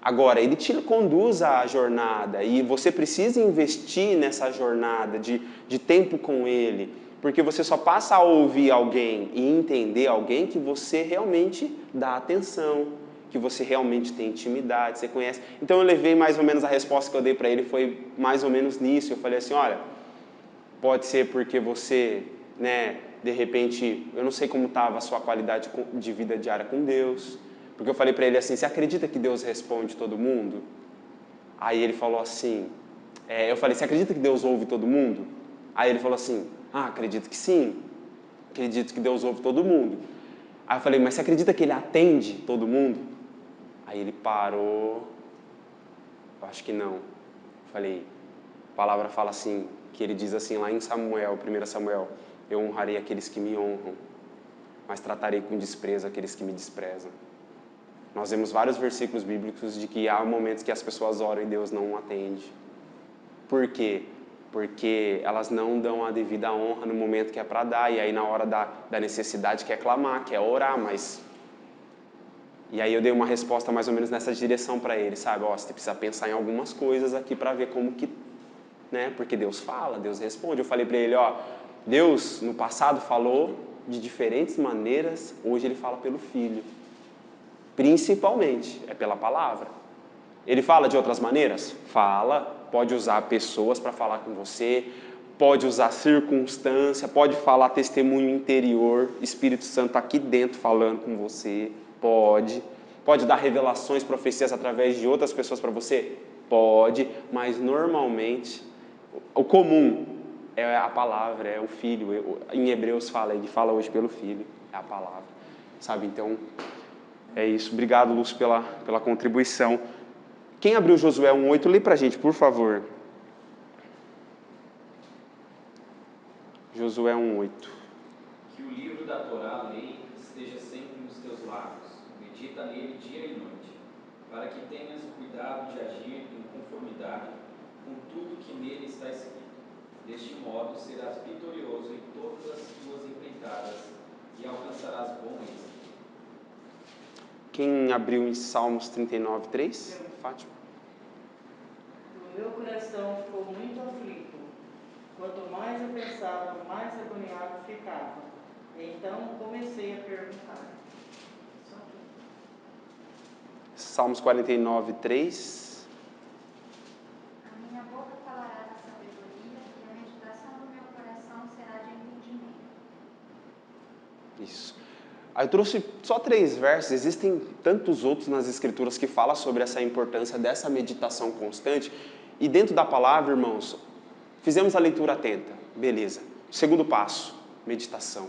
Agora, Ele te conduz à jornada e você precisa investir nessa jornada de tempo com Ele, porque você só passa a ouvir alguém e entender alguém que você realmente dá atenção, que você realmente tem intimidade, você conhece. Então eu levei mais ou menos a resposta que eu dei para ele, foi mais ou menos nisso. Eu falei assim, olha, pode ser porque você, né, de repente, eu não sei como estava a sua qualidade de vida diária com Deus, porque eu falei para ele assim, você acredita que Deus responde todo mundo? Aí ele falou assim, eu falei, você acredita que Deus ouve todo mundo? Aí ele falou assim, acredito que sim, acredito que Deus ouve todo mundo. Aí eu falei, mas você acredita que Ele atende todo mundo? Aí ele parou, eu acho que não. Eu falei, a palavra fala assim, que Ele diz assim lá em Samuel, 1 Samuel, eu honrarei aqueles que me honram, mas tratarei com desprezo aqueles que me desprezam. Nós vemos vários versículos bíblicos de que há momentos que as pessoas oram e Deus não atende. Por quê? Porque elas não dão a devida honra no momento que é para dar, e aí na hora da necessidade quer clamar, quer orar, mas... E aí eu dei uma resposta mais ou menos nessa direção para ele, sabe? Você precisa pensar em algumas coisas aqui para ver como que... né? Porque Deus fala, Deus responde. Eu falei para ele, Deus no passado falou de diferentes maneiras, hoje Ele fala pelo Filho. Principalmente, é pela palavra. Ele fala de outras maneiras? Fala. Pode usar pessoas para falar com você, pode usar circunstância, pode falar testemunho interior, Espírito Santo aqui dentro falando com você, pode dar revelações, profecias através de outras pessoas para você? Pode, mas normalmente o comum é a palavra, é o Filho. Em Hebreus ele fala hoje pelo Filho, é a palavra, sabe? Então, é isso. Obrigado, Lúcio, pela contribuição. Quem abriu Josué 1:8, lê pra gente, por favor. Josué 1:8. Que o livro da Torá, lei, esteja sempre nos teus lábios. Medita nele dia e noite, para que tenhas o cuidado de agir em conformidade com tudo que nele está escrito. Deste modo serás vitorioso em todas as tuas empreitadas e alcançarás bom êxito. Quem abriu em Salmos 39:3? Fátima. O meu coração ficou muito aflito. Quanto mais eu pensava, mais agoniado ficava. Então comecei a perguntar. Salmos 49:3. A minha boca falará da sabedoria e a meditação do meu coração será de entendimento. Isso. Aí eu trouxe só 3 versos, existem tantos outros nas Escrituras que falam sobre essa importância dessa meditação constante. E dentro da palavra, irmãos, fizemos a leitura atenta, beleza. Segundo passo, meditação.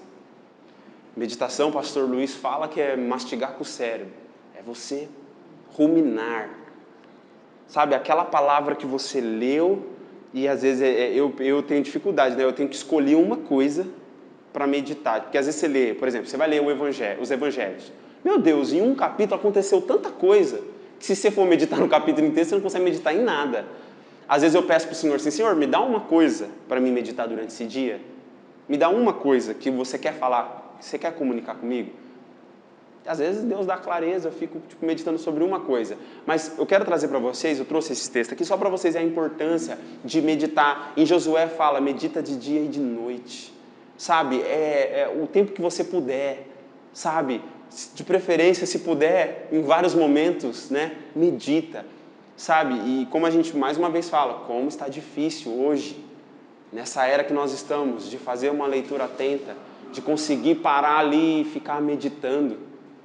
Meditação, pastor Luiz fala que é mastigar com o cérebro, é você ruminar. Sabe, aquela palavra que você leu e às vezes eu tenho dificuldade, né? Eu tenho que escolher uma coisa para meditar, porque às vezes você lê, por exemplo, você vai ler os evangelhos. Meu Deus, em um capítulo aconteceu tanta coisa, que se você for meditar no capítulo inteiro, você não consegue meditar em nada. Às vezes eu peço para o Senhor assim, Senhor, me dá uma coisa para mim meditar durante esse dia. Me dá uma coisa que você quer falar, que você quer comunicar comigo. Às vezes Deus dá clareza, eu fico meditando sobre uma coisa. Mas eu quero trazer para vocês, eu trouxe esse texto aqui só para vocês a importância de meditar. Em Josué fala, medita de dia e de noite. Sabe, o tempo que você puder, sabe, de preferência, se puder, em vários momentos, né, medita, sabe, e como a gente mais uma vez fala, como está difícil hoje, nessa era que nós estamos, de fazer uma leitura atenta, de conseguir parar ali e ficar meditando,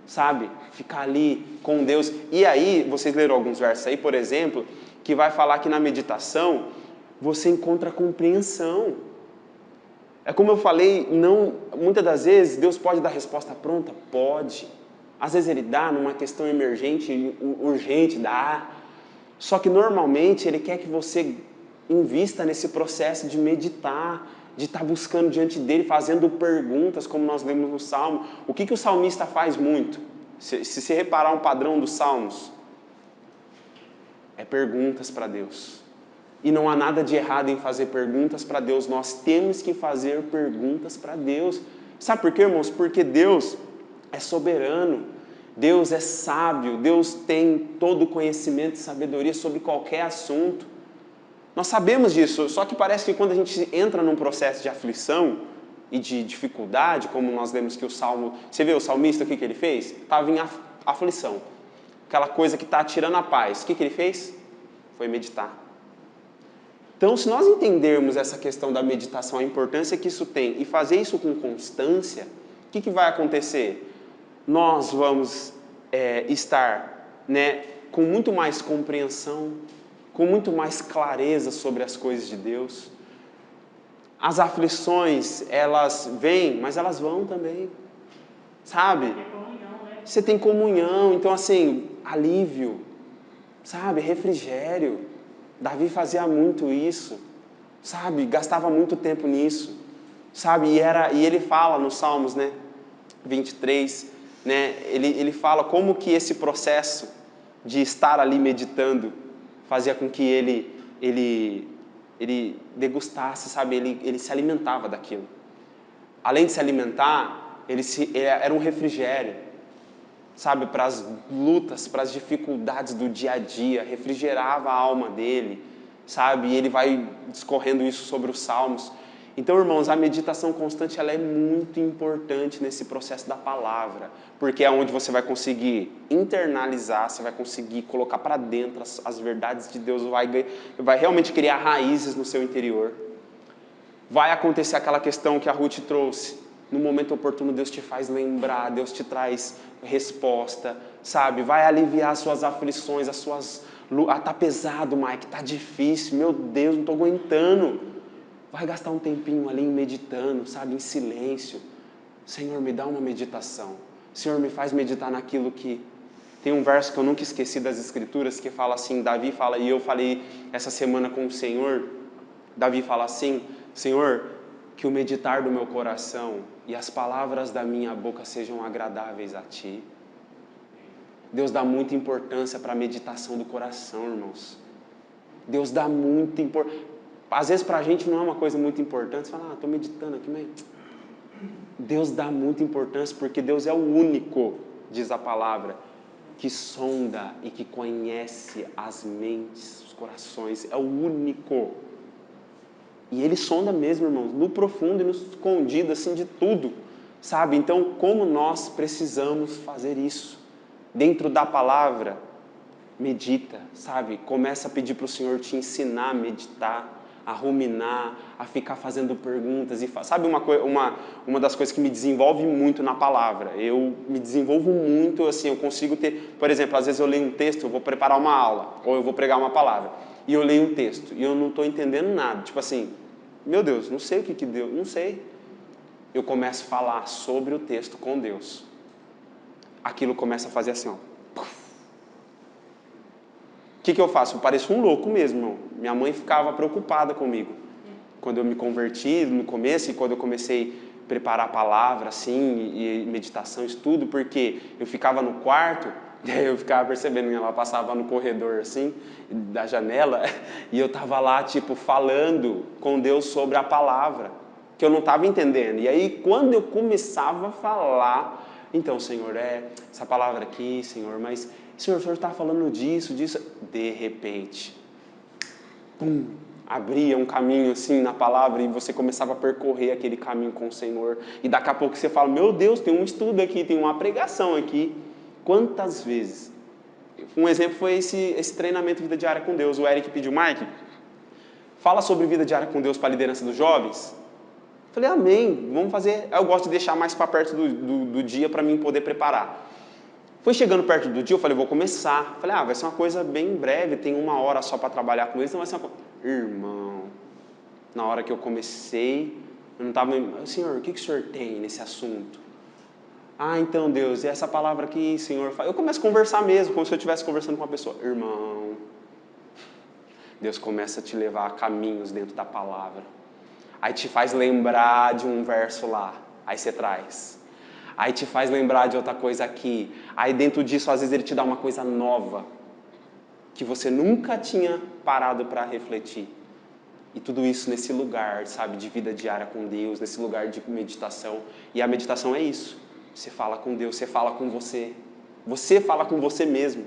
sabe? Ficar ali com Deus. E aí, vocês leram alguns versos aí, por exemplo, que vai falar que na meditação você encontra compreensão. É como eu falei, muitas das vezes Deus pode dar resposta pronta? Pode. Às vezes Ele dá numa questão emergente, urgente, dá. Só que normalmente Ele quer que você invista nesse processo de meditar, de estar buscando diante dEle, fazendo perguntas, como nós lemos no Salmo. O que o salmista faz muito? Se você reparar um padrão dos Salmos, é perguntas para Deus. E não há nada de errado em fazer perguntas para Deus. Nós temos que fazer perguntas para Deus. Sabe por quê, irmãos? Porque Deus é soberano. Deus é sábio. Deus tem todo o conhecimento e sabedoria sobre qualquer assunto. Nós sabemos disso. Só que parece que quando a gente entra num processo de aflição e de dificuldade, como nós lemos que o Salmo... Você vê o salmista, o que ele fez? Estava em aflição. Aquela coisa que está tirando a paz. O que ele fez? Foi meditar. Então, se nós entendermos essa questão da meditação, a importância que isso tem, e fazer isso com constância, o que vai acontecer? Nós vamos estar com muito mais compreensão, com muito mais clareza sobre as coisas de Deus. As aflições, elas vêm, mas elas vão também, sabe? Você tem comunhão, então assim, alívio, sabe? Refrigério. Davi fazia muito isso, sabe? Gastava muito tempo nisso, sabe? E ele fala nos Salmos, 23, ele fala como que esse processo de estar ali meditando fazia com que ele degustasse, sabe? Ele se alimentava daquilo. Além de se alimentar, ele era um refrigério, sabe? Para as lutas, para as dificuldades do dia a dia, refrigerava a alma dele, sabe? E ele vai discorrendo isso sobre os Salmos. Então, irmãos, a meditação constante ela é muito importante nesse processo da palavra, porque é onde você vai conseguir internalizar, você vai conseguir colocar para dentro as verdades de Deus, vai realmente criar raízes no seu interior. Vai acontecer aquela questão que a Ruth trouxe. No momento oportuno, Deus te faz lembrar, Deus te traz resposta, sabe? Vai aliviar as suas aflições, as suas... tá pesado, Mike, tá difícil, meu Deus, não estou aguentando. Vai gastar um tempinho ali meditando, sabe? Em silêncio. Senhor, me dá uma meditação. Senhor, me faz meditar naquilo que... Tem um verso que eu nunca esqueci das Escrituras, que fala assim, Davi fala, e eu falei essa semana com o Senhor, Davi fala assim, Senhor, que o meditar do meu coração e as palavras da minha boca sejam agradáveis a Ti. Deus dá muita importância para a meditação do coração, irmãos. Deus dá muita importância. Às vezes para a gente não é uma coisa muito importante. Você fala, estou meditando aqui, mas... Deus dá muita importância porque Deus é o único, diz a palavra, que sonda e que conhece as mentes, os corações. É o único. E Ele sonda mesmo, irmãos, no profundo e no escondido, assim, de tudo, sabe? Então, como nós precisamos fazer isso? Dentro da palavra, medita, sabe? Começa a pedir para o Senhor te ensinar a meditar, a ruminar, a ficar fazendo perguntas. Sabe uma das coisas que me desenvolve muito na palavra? Eu me desenvolvo muito, assim, eu consigo ter... Por exemplo, às vezes eu leio um texto, eu vou preparar uma aula, ou eu vou pregar uma palavra, e eu leio um texto, e eu não estou entendendo nada. Tipo assim, meu Deus, não sei o que deu, não sei. Eu começo a falar sobre o texto com Deus. Aquilo começa a fazer assim, ó. O que eu faço? Eu pareço um louco mesmo, irmão. Minha mãe ficava preocupada comigo. Quando eu me converti no começo e quando eu comecei a preparar a palavra, assim, e meditação, estudo, porque eu ficava no quarto, eu ficava percebendo que ela passava no corredor, assim, da janela, e eu estava lá, tipo, falando com Deus sobre a palavra, que eu não estava entendendo. E aí, quando eu começava a falar, então, Senhor, essa palavra aqui, Senhor, mas... Senhor, o Senhor está falando disso. De repente, abria um caminho assim na palavra e você começava a percorrer aquele caminho com o Senhor. E daqui a pouco você fala, meu Deus, tem um estudo aqui, tem uma pregação aqui. Quantas vezes? Um exemplo foi esse treinamento Vida Diária com Deus. O Eric pediu, Mike, fala sobre Vida Diária com Deus para a liderança dos jovens. Falei, amém, vamos fazer. Eu gosto de deixar mais para perto do dia para mim poder preparar. Foi chegando perto do dia, eu falei, vou começar. Falei, vai ser uma coisa bem breve, tem 1 hora só para trabalhar com eles, então vai ser uma coisa... Irmão, na hora que eu comecei, eu não estava... Senhor, o que o senhor tem nesse assunto? Então, Deus, e essa palavra aqui, Senhor... Eu começo a conversar mesmo, como se eu estivesse conversando com uma pessoa. Irmão, Deus começa a te levar a caminhos dentro da palavra. Aí te faz lembrar de um verso lá, aí você traz. Aí te faz lembrar de outra coisa aqui. Aí dentro disso, às vezes, ele te dá uma coisa nova, que você nunca tinha parado para refletir. E tudo isso nesse lugar, sabe, de vida diária com Deus, nesse lugar de meditação. E a meditação é isso. Você fala com Deus, você fala com você. Você fala com você mesmo.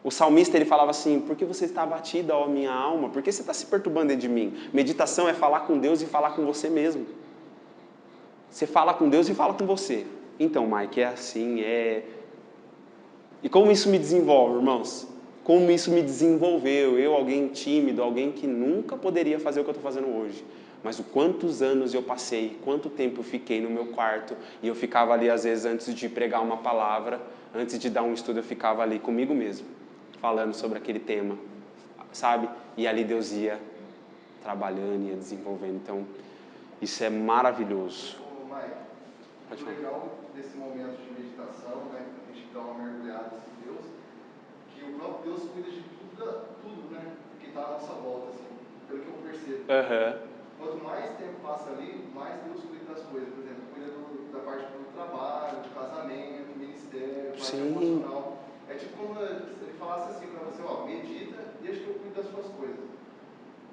O salmista, ele falava assim, por que você está abatida, ó minha alma? Por que você está se perturbando dentro de mim? Meditação é falar com Deus e falar com você mesmo. Você fala com Deus e fala com você. Então, Mike, é assim, E como isso me desenvolve, irmãos? Como isso me desenvolveu? Eu, alguém tímido, alguém que nunca poderia fazer o que eu estou fazendo hoje. Mas o quantos anos eu passei, quanto tempo eu fiquei no meu quarto, e eu ficava ali, às vezes, antes de pregar uma palavra, antes de dar um estudo, eu ficava ali comigo mesmo, falando sobre aquele tema, sabe? E ali Deus ia trabalhando, ia desenvolvendo. Então, isso é maravilhoso. Mike, o legal desse momento de meditação, né, a gente dá uma mergulhada em Deus, que o próprio Deus cuida de tudo, né, que está à nossa volta, assim, pelo que eu percebo. Quanto mais tempo passa ali, mais Deus cuida das coisas. Por exemplo, cuida da parte do trabalho, do casamento, do ministério, parte emocional. É tipo como ele falasse assim para você, medita, deixa que eu cuido das suas coisas.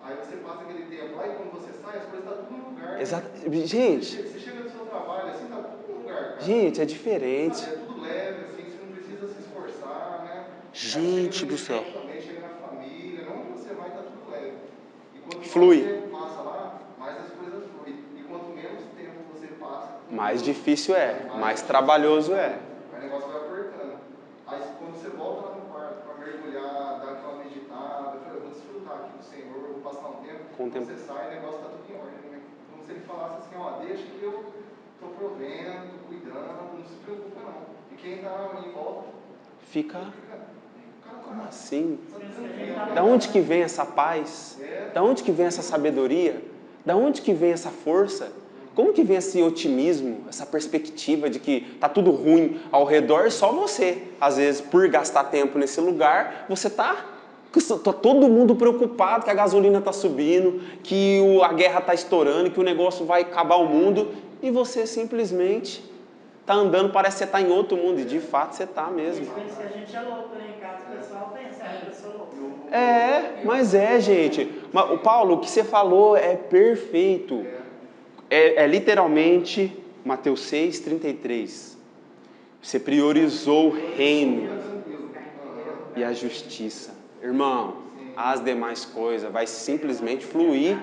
Aí você passa aquele tempo lá e quando você sai, as coisas estão tudo no lugar. Exato. Né? Gente. Você chega no seu trabalho assim, está tudo no lugar, cara. Gente, é diferente. Sabe, é tudo leve, assim, você não precisa se esforçar, né? Gente do céu. Também chega na família, onde você vai, está tudo leve. E quanto Flui. mais tempo passa lá, mais as coisas fluem. E quanto menos tempo você passa... Mais difícil mais trabalhoso é. Aí o negócio vai apertando. Aí quando você volta lá no quarto para mergulhar, dar aquela meditada, eu vou desfrutar aqui do Senhor, eu vou passar um tempo, quando você sai, o negócio está tudo em ordem, né? Como se ele falasse assim, deixa que eu estou provendo, estou cuidando, não se preocupa não. E quem está em volta fica como assim? Da onde que vem essa paz? Da onde que vem essa sabedoria? Da onde que vem essa força? Como que vem esse otimismo, essa perspectiva de que tá tudo ruim ao redor, só você, às vezes, por gastar tempo nesse lugar, você tá todo mundo preocupado que a gasolina tá subindo, que a guerra tá estourando, que o negócio vai acabar o mundo, e você simplesmente tá andando, parece que você tá em outro mundo, e de fato você tá mesmo. Pensa que a gente é louco, né? Em casa o pessoal pensa, eu sou louco. Mas gente. Mas, o Paulo, o que você falou é perfeito. É literalmente Mateus 6,33. Você priorizou o reino e a justiça. Irmão, as demais coisas vai simplesmente fluir,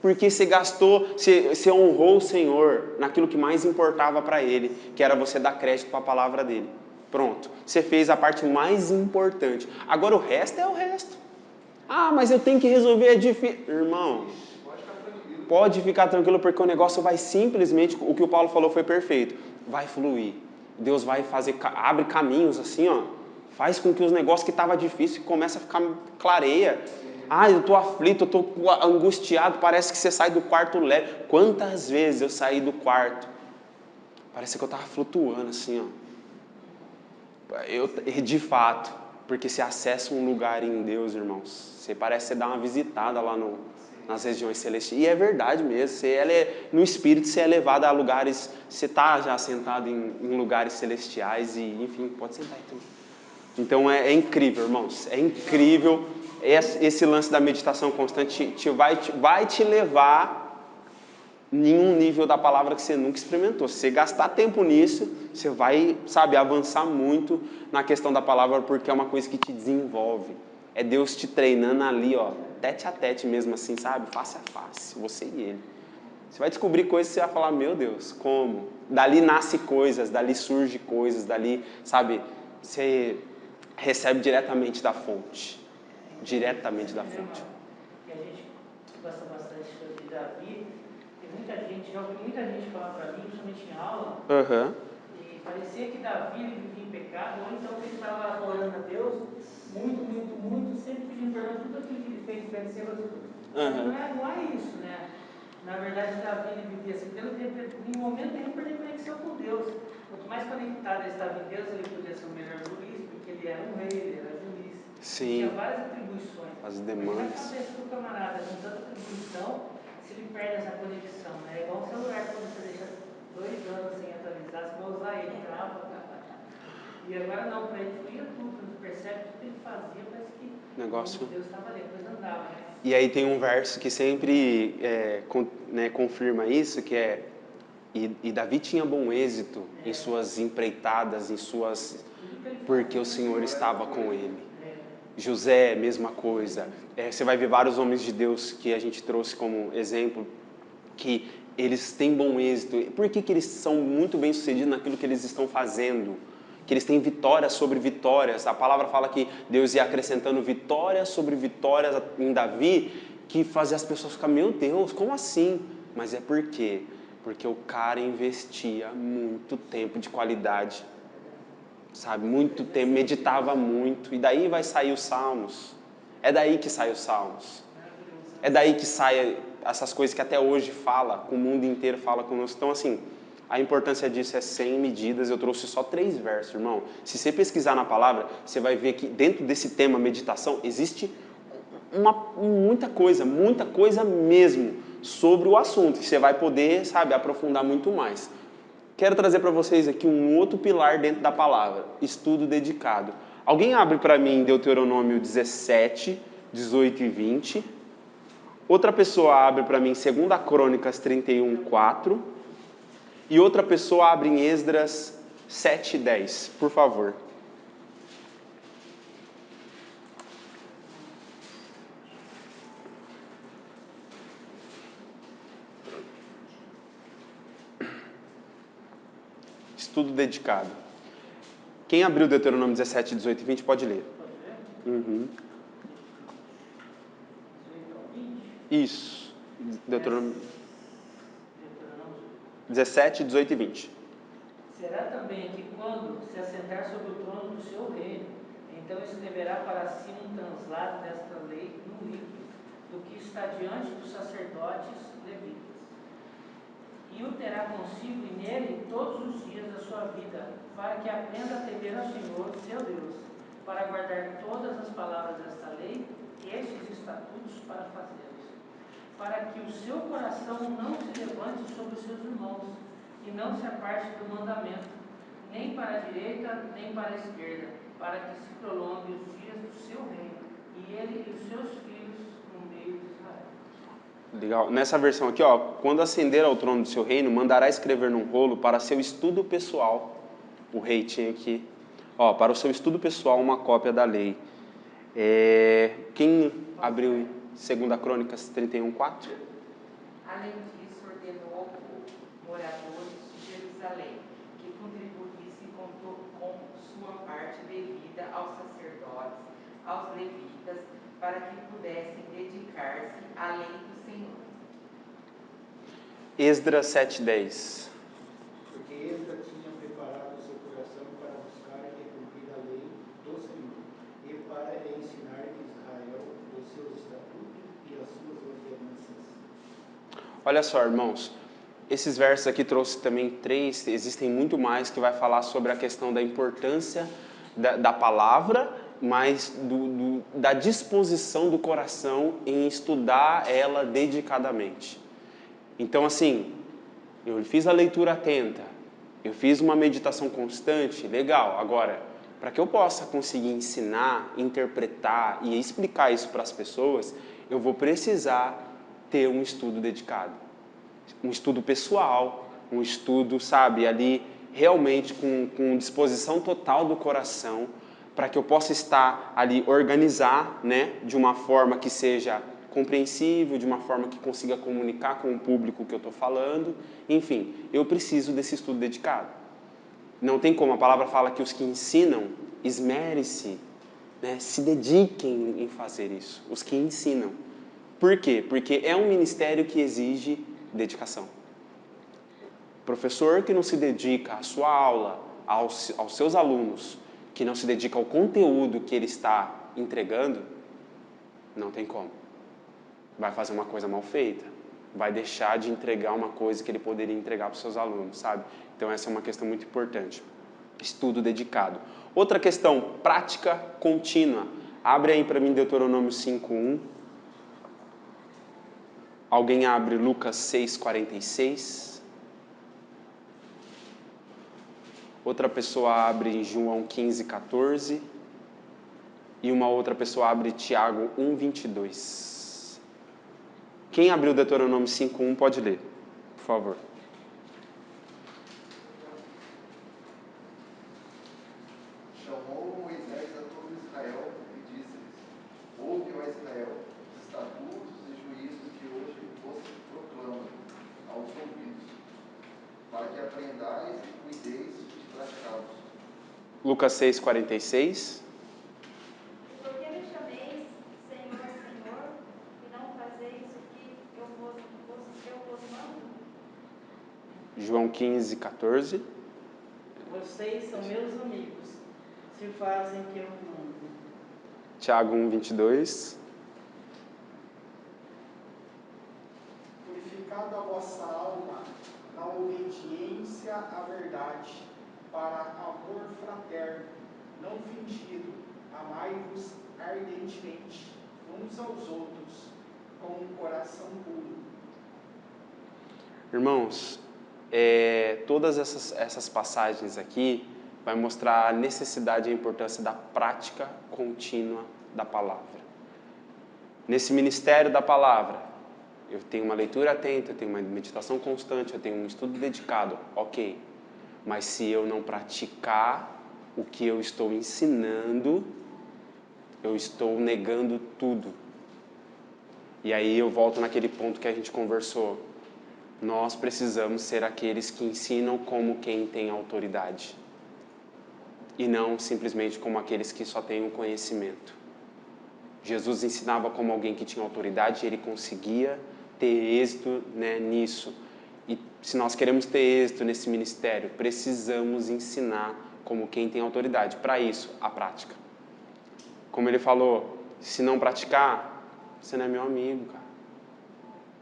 porque você gastou, você honrou o Senhor naquilo que mais importava para Ele, que era você dar crédito para a palavra dEle. Pronto, você fez a parte mais importante. Agora o resto é o resto. Mas eu tenho que resolver, é difícil. Irmão, pode ficar tranquilo, porque o negócio vai simplesmente, o que o Paulo falou foi perfeito, vai fluir. Deus vai fazer, abre caminhos assim, faz com que os negócios que estavam difíceis comecem a ficar clareia. Eu estou aflito, eu estou angustiado, parece que você sai do quarto leve. Quantas vezes eu saí do quarto, parece que eu estava flutuando assim, de fato, porque você acessa um lugar em Deus, irmãos, você parece que você dá uma visitada lá nas regiões celestiais, e é verdade mesmo, no Espírito você é levado a lugares, você está já sentado em lugares celestiais, e enfim, pode sentar aí também. Então é incrível, irmãos, é incrível, esse lance da meditação constante vai te levar em um nível da palavra que você nunca experimentou. Se você gastar tempo nisso, você vai, avançar muito na questão da palavra, porque é uma coisa que te desenvolve. É Deus te treinando ali, tete a tete mesmo assim, sabe? Face a face, você e Ele. Você vai descobrir coisas que você vai falar, meu Deus, como? Dali nasce coisas, dali surge coisas, dali, você recebe diretamente da fonte. Diretamente da fonte. E a gente gosta bastante de Davi, já ouvi muita gente falar para mim, principalmente em aula, e parecia que Davi ele vivia em pecado, ou então que ele estava orando a Deus muito, sempre pedindo perdão por tudo aquilo que ele fez, não é isso, né? Na verdade, Davi ele vivia assim, em momento nenhum perder conexão com Deus. Quanto mais conectado ele estava em Deus, ele podia ser o melhor juiz, porque ele era um rei, ele era juiz. Sim. Tinha várias atribuições. As Mas demandas. acontece que o camarada com tanta atribuição, se ele perde essa conexão, né? É igual um celular, quando você deixa 2 anos sem atualizar, você vai usar ele, trava. E agora não, para ele fluía tudo, quando percebe tudo que ele fazia, parece que Deus estava ali, a coisa andava, né? E aí tem um verso que sempre confirma isso, que é e Davi tinha bom êxito em suas empreitadas, porque o Senhor estava com ele. José, mesma coisa. Você vai ver vários homens de Deus que a gente trouxe como exemplo, que eles têm bom êxito. Por que eles são muito bem-sucedidos naquilo que eles estão fazendo? Que eles têm vitórias sobre vitórias. A palavra fala que Deus ia acrescentando vitórias sobre vitórias em Davi, que fazia as pessoas ficar, meu Deus, como assim? Mas é por quê? Porque o cara investia muito tempo de qualidade, sabe? Muito tempo, meditava muito. E daí vai sair os Salmos. É daí que saem os Salmos. É daí que saem essas coisas que até hoje fala, o mundo inteiro fala conosco. Então, assim, a importância disso é sem medidas. Eu trouxe só 3 versos, irmão. Se você pesquisar na palavra, você vai ver que dentro desse tema meditação existe muita coisa mesmo sobre o assunto, que você vai poder, sabe, aprofundar muito mais. Quero trazer para vocês aqui um outro pilar dentro da palavra, estudo dedicado. Alguém abre para mim Deuteronômio 17, 18 e 20. Outra pessoa abre para mim 2 Crônicas 31, 4. E outra pessoa abre em Esdras 7, 10. Por favor. Estudo dedicado. Quem abriu Deuteronômio 17, 18 e 20 pode ler. Uhum. Isso. Deuteronômio 17, 18 e 20. Será também que quando se assentar sobre o trono do seu reino, então escreverá para si um translado desta lei no livro, do que está diante dos sacerdotes levitas. E o terá consigo e nele todos os dias da sua vida, para que aprenda a temer ao Senhor, seu Deus, para guardar todas as palavras desta lei, estes estatutos para fazê-los, para que o seu coração não se levante sobre os seus irmãos, e não se aparte do mandamento, nem para a direita, nem para a esquerda, para que se prolongue os dias do seu reino, e ele e os seus filhos no meio de Israel. Legal. Nessa versão aqui, ó, quando ascender ao trono do seu reino, mandará escrever num rolo para seu estudo pessoal. O rei tinha aqui, ó, para o seu estudo pessoal, uma cópia da lei. Quem abriu 2 Crônicas 31, 4? Além disso, ordenou os moradores de Jerusalém que contribuíssem com sua parte devida aos sacerdotes, aos levitas, para que pudessem dedicar-se à lei do Senhor. Esdras 7:10. Porque Esdras tinha preparado o seu coração para buscar e cumprir a lei do Senhor, e para ensinar Israel os seus estatutos e as suas ordenanças. Olha só, irmãos, esses versos aqui trouxe também 3, existem muito mais que vai falar sobre a questão da importância da palavra, mas da disposição do coração em estudar ela dedicadamente. Então, assim, eu fiz a leitura atenta, eu fiz uma meditação constante, legal. Agora, para que eu possa conseguir ensinar, interpretar e explicar isso para as pessoas, eu vou precisar ter um estudo dedicado. Um estudo pessoal, um estudo, sabe, ali realmente com disposição total do coração, para que eu possa estar ali, organizar, né, de uma forma que seja compreensível, de uma forma que consiga comunicar com o público que eu estou falando. Enfim, eu preciso desse estudo dedicado. Não tem como, a palavra fala que os que ensinam, esmere-se, né, se dediquem em fazer isso, os que ensinam. Por quê? Porque é um ministério que exige dedicação. Professor que não se dedica à sua aula, aos seus alunos que não se dedica ao conteúdo que ele está entregando, não tem como. Vai fazer uma coisa mal feita. Vai deixar de entregar uma coisa que ele poderia entregar para os seus alunos, sabe? Então essa é uma questão muito importante. Estudo dedicado. Outra questão, prática contínua. Abre aí para mim Deuteronômio 5:1. Alguém abre Lucas 6:46. Outra pessoa abre João 15:14. E uma outra pessoa abre Tiago 1:22. Quem abriu Deuteronômio 5:1 pode ler, por favor. Chamou Moisés a todo Israel e disse-lhes: ouve, ó Israel, os estatutos e juízos que hoje vos proclamo aos ouvidos, para que aprendais e cuideis de praticá-los. Lucas 6:46. Por que me chameis Senhor, Senhor, e não fazeis o que eu vos mando? João 15:14. Vocês são meus amigos, se fazem o que eu mando. Tiago 1:22. Purificado a vossa alma na obediência à verdade, para amor fraterno, não fingido, amai-vos ardentemente uns aos outros, com um coração puro. Irmãos, todas essas passagens aqui vai mostrar a necessidade e a importância da prática contínua da palavra. Nesse ministério da palavra, eu tenho uma leitura atenta, eu tenho uma meditação constante, eu tenho um estudo dedicado, ok. Mas se eu não praticar o que eu estou ensinando, eu estou negando tudo. E aí eu volto naquele ponto que a gente conversou. Nós precisamos ser aqueles que ensinam como quem tem autoridade. E não simplesmente como aqueles que só têm o conhecimento. Jesus ensinava como alguém que tinha autoridade e ele conseguia ter êxito, né, nisso. E se nós queremos ter êxito nesse ministério, precisamos ensinar como quem tem autoridade. Para isso, a prática. Como ele falou, se não praticar, você não é meu amigo, cara.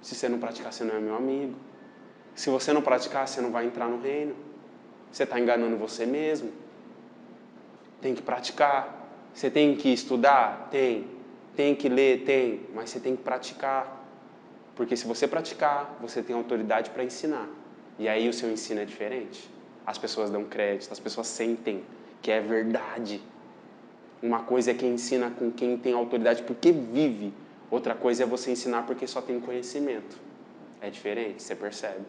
Se você não praticar, você não é meu amigo. Se você não praticar, você não vai entrar no reino. Você está enganando você mesmo. Tem que praticar. Você tem que estudar? Tem. Tem que ler? Tem. Mas você tem que praticar. Porque se você praticar, você tem autoridade para ensinar. E aí o seu ensino é diferente. As pessoas dão crédito, as pessoas sentem que é verdade. Uma coisa é quem ensina com quem tem autoridade porque vive. Outra coisa é você ensinar porque só tem conhecimento. É diferente, você percebe.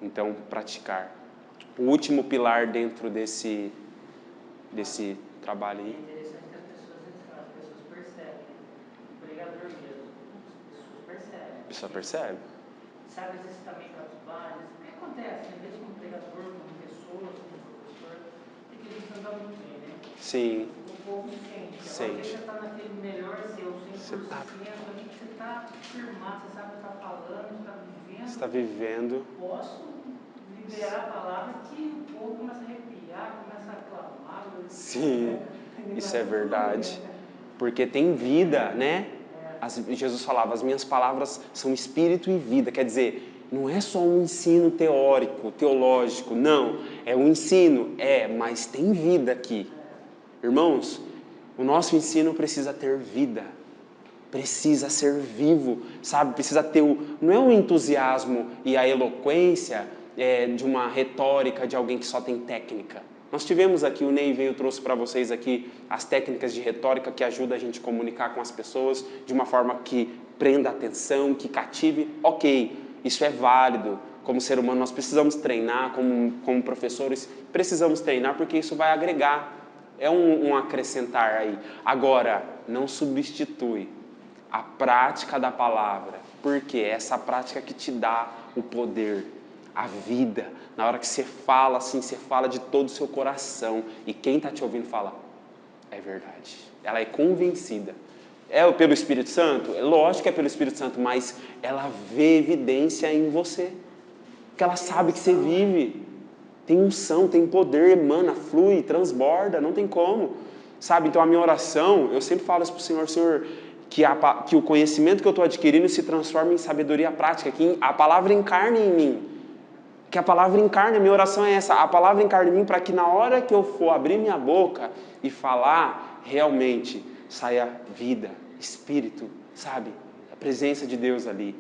Então, praticar. O último pilar dentro desse trabalho aí. É interessante que as pessoas percebem. O pregador mesmo, as pessoas percebem. A pessoa percebe. Sabe, às vezes também para os bares, o que acontece? Às vezes como pregador, como pessoa, como professor, tem que eles andam muito bem, né? Sim. O povo sente. Agora Sente. você está naquele melhor seu, 100%, Você tá- ali que você está firmado, você sabe o que está falando, você está vivendo. Você está vivendo. Posso liberar a palavra que o povo começa a arrepiar, começa a clamar. Sim, isso é verdade. Porque tem vida, né? Jesus falava, as minhas palavras são espírito e vida. Quer dizer, não é só um ensino teórico, teológico, não. É um ensino, mas tem vida aqui. Irmãos, o nosso ensino precisa ter vida. Precisa ser vivo, sabe? Precisa ter não é o entusiasmo e a eloquência de uma retórica de alguém que só tem técnica. Nós tivemos aqui, o Ney trouxe para vocês aqui as técnicas de retórica que ajudam a gente a comunicar com as pessoas de uma forma que prenda a atenção, que cative. Ok, isso é válido. Como ser humano, nós precisamos treinar, como professores, precisamos treinar porque isso vai agregar. É um acrescentar aí. Agora, não substitui a prática da palavra, porque é essa prática que te dá o poder, a vida. Na hora que você fala assim, você fala de todo o seu coração e quem está te ouvindo fala, é verdade. Ela é convencida. É pelo Espírito Santo? É lógico que é pelo Espírito Santo, mas ela vê evidência em você, porque ela sabe que você vive. Tem unção, tem poder, emana, flui, transborda, não tem como. Sabe? Então a minha oração, eu sempre falo isso para o Senhor, Senhor, que o conhecimento que eu estou adquirindo se transforme em sabedoria prática, que a palavra encarne em mim. Que a palavra encarne, a minha oração é essa, a palavra encarne em mim para que na hora que eu for abrir minha boca e falar, realmente saia vida, espírito, sabe? A presença de Deus ali.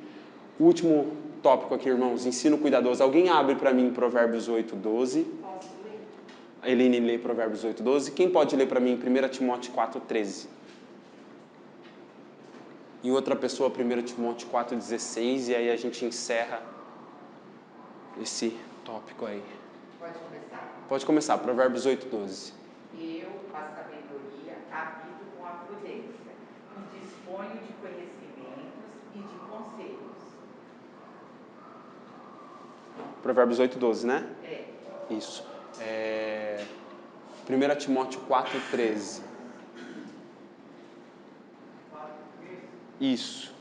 Último tópico aqui, irmãos, ensino cuidadoso. Alguém abre para mim Provérbios 8:12. Posso ler? A Eline lê Provérbios 8:12. Quem pode ler para mim 1 Timóteo 4:13? E outra pessoa, 1 Timóteo 4:16, e aí a gente encerra esse tópico aí. Pode começar? Pode começar, Provérbios 8:12. Eu, a sabedoria, habito com a prudência e disponho de conhecimentos e de conselhos. Provérbios 8:12, né? É. Isso. 1 Timóteo 4:13. Isso.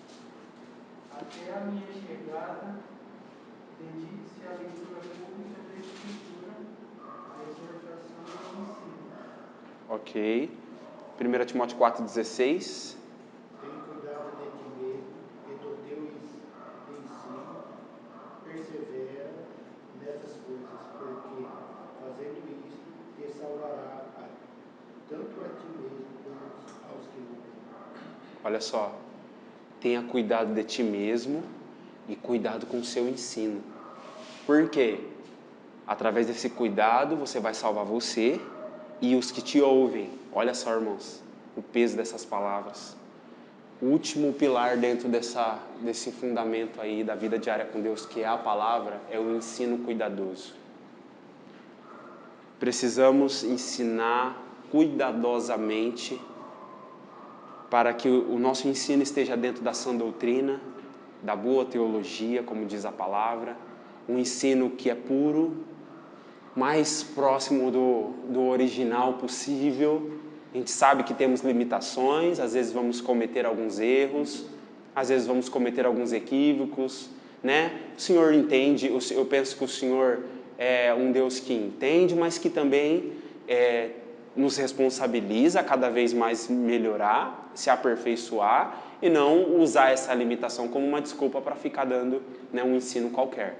Até a minha chegada, dedique-se à leitura pública da Escritura, à exortação e ao ensino. Ok. 1 Timóteo 4:16. Tem cuidado de ti mesmo e do teu ensino, persevera nessas coisas, porque fazendo isto te salvará tanto a ti mesmo quanto aos que ouvem. Olha só. Tenha cuidado de ti mesmo e cuidado com o seu ensino. Por quê? Através desse cuidado você vai salvar você e os que te ouvem. Olha só, irmãos, o peso dessas palavras. O último pilar dentro desse fundamento aí da vida diária com Deus, que é a palavra, é o ensino cuidadoso. Precisamos ensinar cuidadosamente para que o nosso ensino esteja dentro da sã doutrina, da boa teologia, como diz a palavra, um ensino que é puro, mais próximo do original possível. A gente sabe que temos limitações, às vezes vamos cometer alguns erros, às vezes vamos cometer alguns equívocos, né? O Senhor entende, eu penso que o Senhor é um Deus que entende, mas que também nos responsabiliza a cada vez mais melhorar, se aperfeiçoar e não usar essa limitação como uma desculpa para ficar dando, né, um ensino qualquer.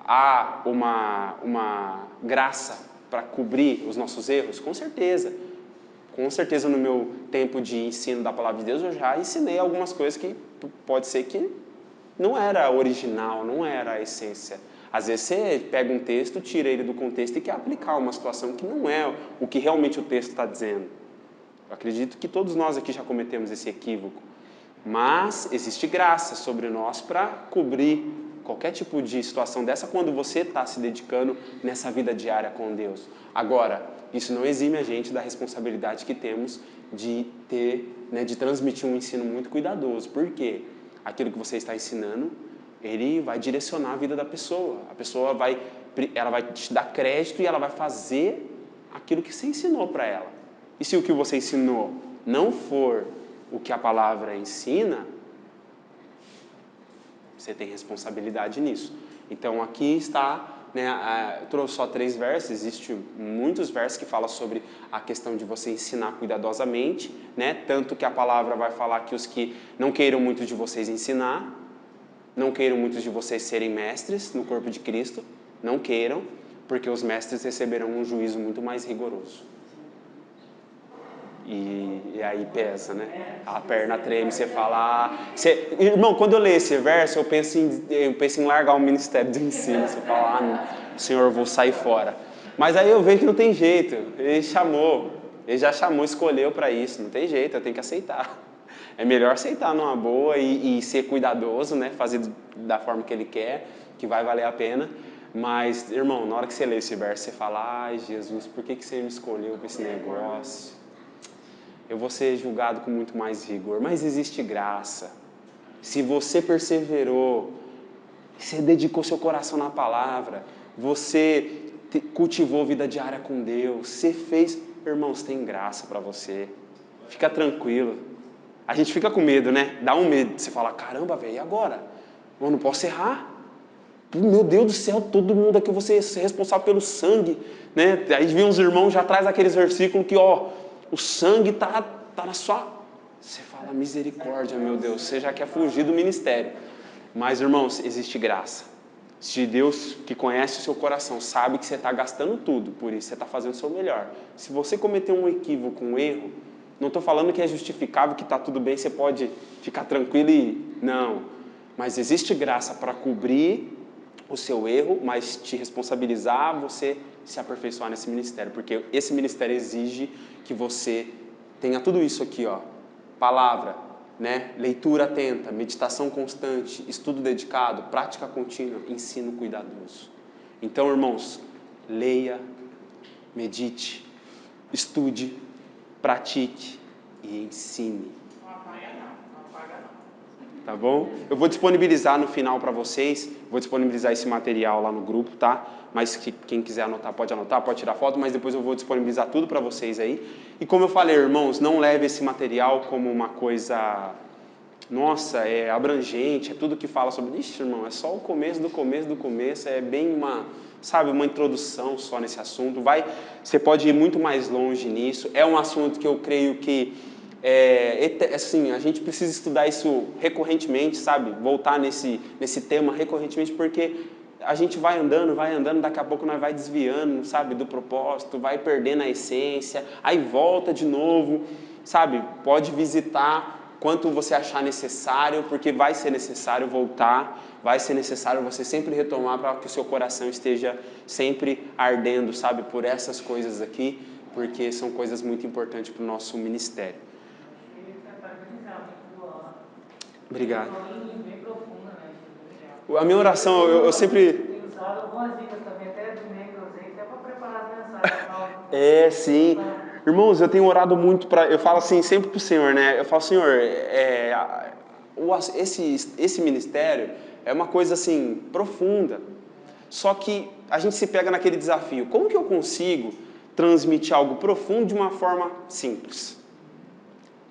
Há uma graça para cobrir os nossos erros? Com certeza. Com certeza no meu tempo de ensino da Palavra de Deus eu já ensinei algumas coisas que pode ser que não era original, não era a essência. Às vezes você pega um texto, tira ele do contexto e quer aplicar uma situação que não é o que realmente o texto está dizendo. Eu acredito que todos nós aqui já cometemos esse equívoco. Mas existe graça sobre nós para cobrir qualquer tipo de situação dessa quando você está se dedicando nessa vida diária com Deus. Agora, isso não exime a gente da responsabilidade que temos de de transmitir um ensino muito cuidadoso. Por quê? Aquilo que você está ensinando, ele vai direcionar a vida da pessoa. A pessoa vai te dar crédito e ela vai fazer aquilo que você ensinou para ela. E se o que você ensinou não for o que a palavra ensina, você tem responsabilidade nisso. Então aqui está, eu trouxe só 3 versos, existem muitos versos que falam sobre a questão de você ensinar cuidadosamente, tanto que a palavra vai falar que os que não queiram muito de vocês ensinar, não queiram muitos de vocês serem mestres no corpo de Cristo, não queiram, porque os mestres receberão um juízo muito mais rigoroso. E aí pesa, né? A perna treme, você fala... Irmão, quando eu leio esse verso, eu penso em largar o ministério do ensino. Você fala, Senhor, eu vou sair fora. Mas aí eu vejo que não tem jeito. Ele já chamou, escolheu para isso. Não tem jeito, eu tenho que aceitar. É melhor aceitar numa boa e ser cuidadoso, fazer da forma que ele quer, que vai valer a pena. Mas, irmão, na hora que você lê esse verso, você fala, ai, Jesus, por que você me escolheu para esse negócio? Eu vou ser julgado com muito mais rigor. Mas existe graça. Se você perseverou, você dedicou seu coração na palavra, você cultivou vida diária com Deus, você fez... Irmãos, tem graça para você. Fica tranquilo. A gente fica com medo, né? Dá um medo. Você fala, caramba, velho, e agora? Eu não posso errar. Meu Deus do céu, todo mundo aqui, você é responsável pelo sangue, né? Aí vem uns irmãos já atrás daqueles versículos que, ó, o sangue tá na sua... Você fala, misericórdia, meu Deus, você já quer fugir do ministério. Mas, irmãos, existe graça. Se Deus, que conhece o seu coração, sabe que você está gastando tudo, por isso você está fazendo o seu melhor. Se você cometer um equívoco, um erro, não estou falando que é justificável, que está tudo bem, você pode ficar tranquilo e... Não. Mas existe graça para cobrir o seu erro, mas te responsabilizar, você se aperfeiçoar nesse ministério. Porque esse ministério exige que você tenha tudo isso aqui, ó. Palavra, né? Leitura atenta, meditação constante, estudo dedicado, prática contínua, ensino cuidadoso. Então, irmãos, leia, medite, estude, pratique e ensine. Não apaga não. Tá bom? Eu vou disponibilizar no final para vocês, vou disponibilizar esse material lá no grupo, tá? Mas quem quiser anotar, pode tirar foto, mas depois eu vou disponibilizar tudo para vocês aí. E como eu falei, irmãos, não leve esse material como uma coisa, nossa, é abrangente, é tudo que fala sobre... Ixi, irmão, é só o começo do começo, é bem uma introdução só nesse assunto. Você pode ir muito mais longe nisso, é um assunto que eu creio que... assim, a gente precisa estudar isso recorrentemente, sabe? Voltar nesse tema recorrentemente, porque a gente vai andando, daqui a pouco nós vai desviando, sabe? Do propósito, vai perdendo a essência, aí volta de novo, sabe? Pode visitar quanto você achar necessário, porque vai ser necessário voltar, vai ser necessário você sempre retomar para que o seu coração esteja sempre ardendo, sabe? Por essas coisas aqui, porque são coisas muito importantes para o nosso ministério. Obrigado. A minha oração, eu sempre... Tenho usado algumas dicas também, até do meio que eu usei, até para preparar as mensagens. Sim. Irmãos, eu tenho orado muito para... Eu falo assim, sempre para o Senhor, né? Eu falo, Senhor, esse ministério é uma coisa assim, profunda. Só que a gente se pega naquele desafio. Como que eu consigo transmitir algo profundo de uma forma simples?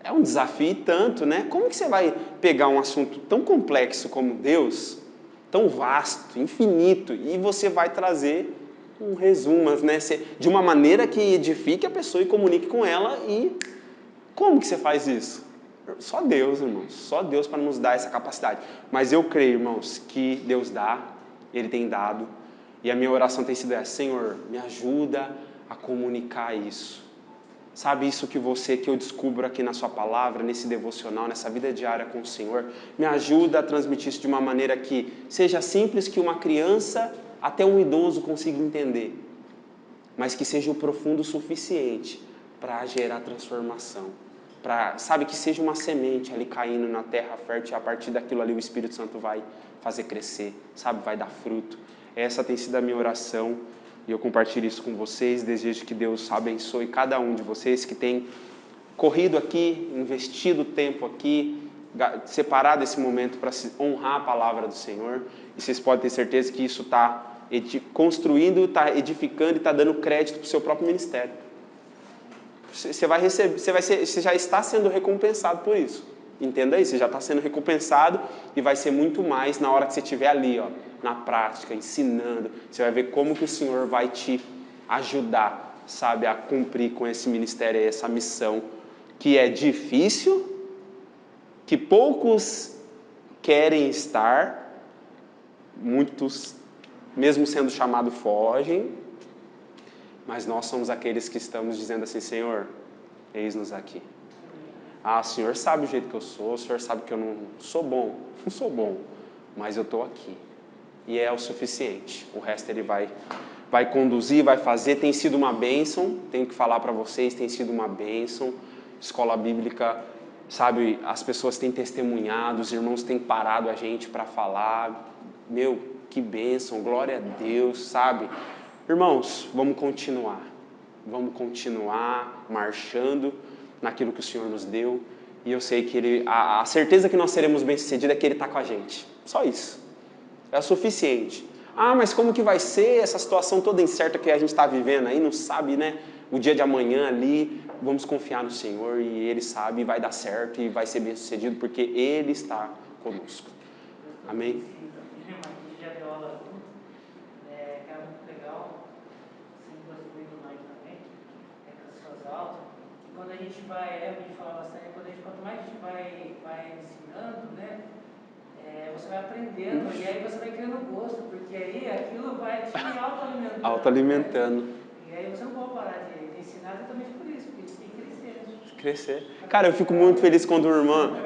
É um desafio e tanto, né? Como que você vai pegar um assunto tão complexo como Deus, tão vasto, infinito, e você vai trazer um resumo, né? De uma maneira que edifique a pessoa e comunique com ela. E como que você faz isso? Só Deus, irmãos. Só Deus para nos dar essa capacidade. Mas eu creio, irmãos, que Deus dá, Ele tem dado. E a minha oração tem sido essa: Senhor, me ajuda a comunicar isso. Sabe, isso que eu descubro aqui na sua palavra, nesse devocional, nessa vida diária com o Senhor, me ajuda a transmitir isso de uma maneira que seja simples, que uma criança, até um idoso consiga entender, mas que seja o profundo o suficiente para gerar transformação, sabe, que seja uma semente ali caindo na terra fértil, e a partir daquilo ali o Espírito Santo vai fazer crescer, sabe, vai dar fruto. Essa tem sido a minha oração. E eu compartilho isso com vocês, desejo que Deus abençoe cada um de vocês que tem corrido aqui, investido tempo aqui, separado esse momento para honrar a palavra do Senhor. E vocês podem ter certeza que isso está construindo, está edificando e está dando crédito para o seu próprio ministério. Você vai receber, você já está sendo recompensado por isso. Entenda isso, você já está sendo recompensado e vai ser muito mais na hora que você estiver ali, ó, na prática, ensinando. Você vai ver como que o Senhor vai te ajudar, sabe, a cumprir com esse ministério, essa missão, que é difícil, que poucos querem estar, muitos, mesmo sendo chamados, fogem, mas nós somos aqueles que estamos dizendo assim: Senhor, eis-nos aqui. Ah, o Senhor sabe o jeito que eu sou, o Senhor sabe que eu não sou bom, mas eu estou aqui. E é o suficiente. O resto Ele vai conduzir, vai fazer. Tem sido uma bênção, tenho que falar para vocês, tem sido uma bênção. Escola Bíblica, sabe, as pessoas têm testemunhado, os irmãos têm parado a gente para falar. Meu, que bênção, glória a Deus, sabe? Irmãos, vamos continuar marchando naquilo que o Senhor nos deu, e eu sei que a certeza que nós seremos bem-sucedidos é que Ele está com a gente, só isso, é o suficiente. Ah, mas como que vai ser essa situação toda incerta que a gente está vivendo aí, não sabe, né, o dia de amanhã ali, vamos confiar no Senhor, e Ele sabe, e vai dar certo, e vai ser bem-sucedido, porque Ele está conosco. Amém? Já deu aula gente vai, lembra de falar bastante, quanto mais a gente vai ensinando, né? Você vai aprendendo e aí você vai criando gosto, porque aí aquilo vai te autoalimentando. Autoalimentando. Né? E aí você não pode parar de ensinar exatamente por isso, porque a gente tem que crescer. Né? Crescer. Cara, eu fico muito feliz quando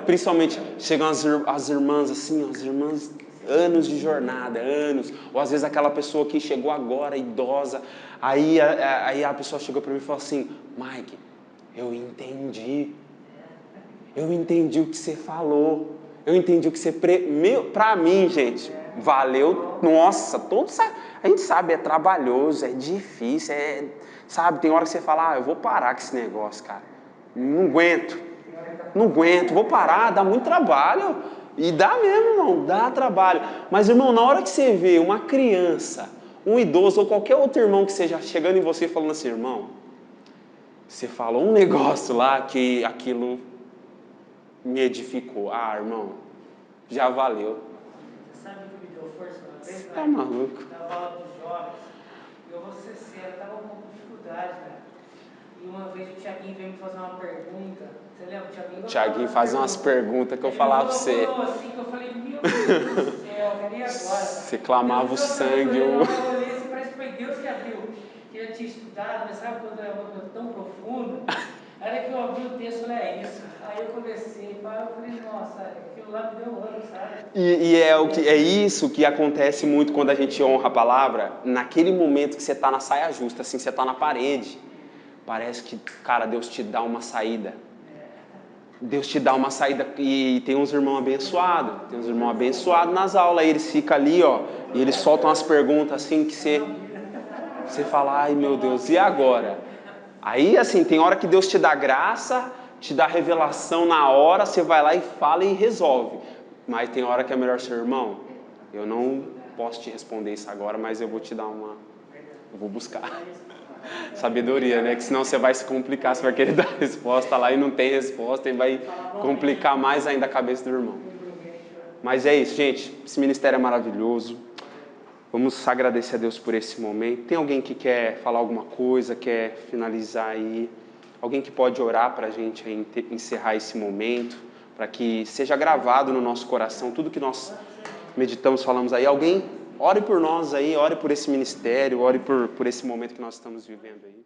principalmente chegam as irmãs assim, as irmãs, anos de jornada, anos. Ou às vezes aquela pessoa que chegou agora, idosa, aí a pessoa chegou para mim e falou assim, Mike, eu entendi o que você falou. Eu entendi o que você... Pra mim, gente, valeu. Nossa, a gente sabe, é trabalhoso, é difícil, sabe? Tem hora que você fala, eu vou parar com esse negócio, cara. Não aguento, vou parar, dá muito trabalho. E dá mesmo, irmão, dá trabalho. Mas, irmão, na hora que você vê uma criança, um idoso ou qualquer outro irmão que seja chegando em você e falando assim, irmão, você falou um negócio lá que aquilo me edificou. Ah, irmão, já valeu. Você sabe o que me deu força uma vez? Você tá maluco? Na aula dos jovens, eu vou ser sério, eu tava com dificuldade, né? E uma vez o Thiaguinho veio me fazer uma pergunta. Você lembra? O Thiaguinho faz umas perguntas que eu falava pra você. Assim, que eu falei, meu Deus do céu, cara, e agora? Você clamava o sangue. Eu olhei assim, parece que foi Deus que abriu. Que eu tinha estudado, mas sabe quando é uma coisa tão profunda? Era que eu abri o texto, olha, é isso. Aí eu comecei, eu falei, nossa, aquilo lá me deu ânimo, sabe? E é isso que acontece muito quando a gente honra a palavra, naquele momento que você está na saia justa, assim, você está na parede. Parece que, cara, Deus te dá uma saída. Deus te dá uma saída. E tem uns irmãos abençoados, nas aulas, aí eles ficam ali, ó, e eles soltam umas perguntas assim que você fala, ai meu Deus, e agora? Aí, assim, tem hora que Deus te dá graça, te dá revelação na hora, você vai lá e fala e resolve. Mas tem hora que é melhor ser irmão. Eu não posso te responder isso agora, mas eu vou te dar eu vou buscar sabedoria, né? Que senão você vai se complicar, você vai querer dar resposta lá e não tem resposta e vai complicar mais ainda a cabeça do irmão. Mas é isso, gente. Esse ministério é maravilhoso. Vamos agradecer a Deus por esse momento. Tem alguém que quer falar alguma coisa, quer finalizar aí? Alguém que pode orar para a gente encerrar esse momento, para que seja gravado no nosso coração tudo que nós meditamos, falamos aí. Alguém, ore por nós aí, ore por esse ministério, ore por esse momento que nós estamos vivendo aí.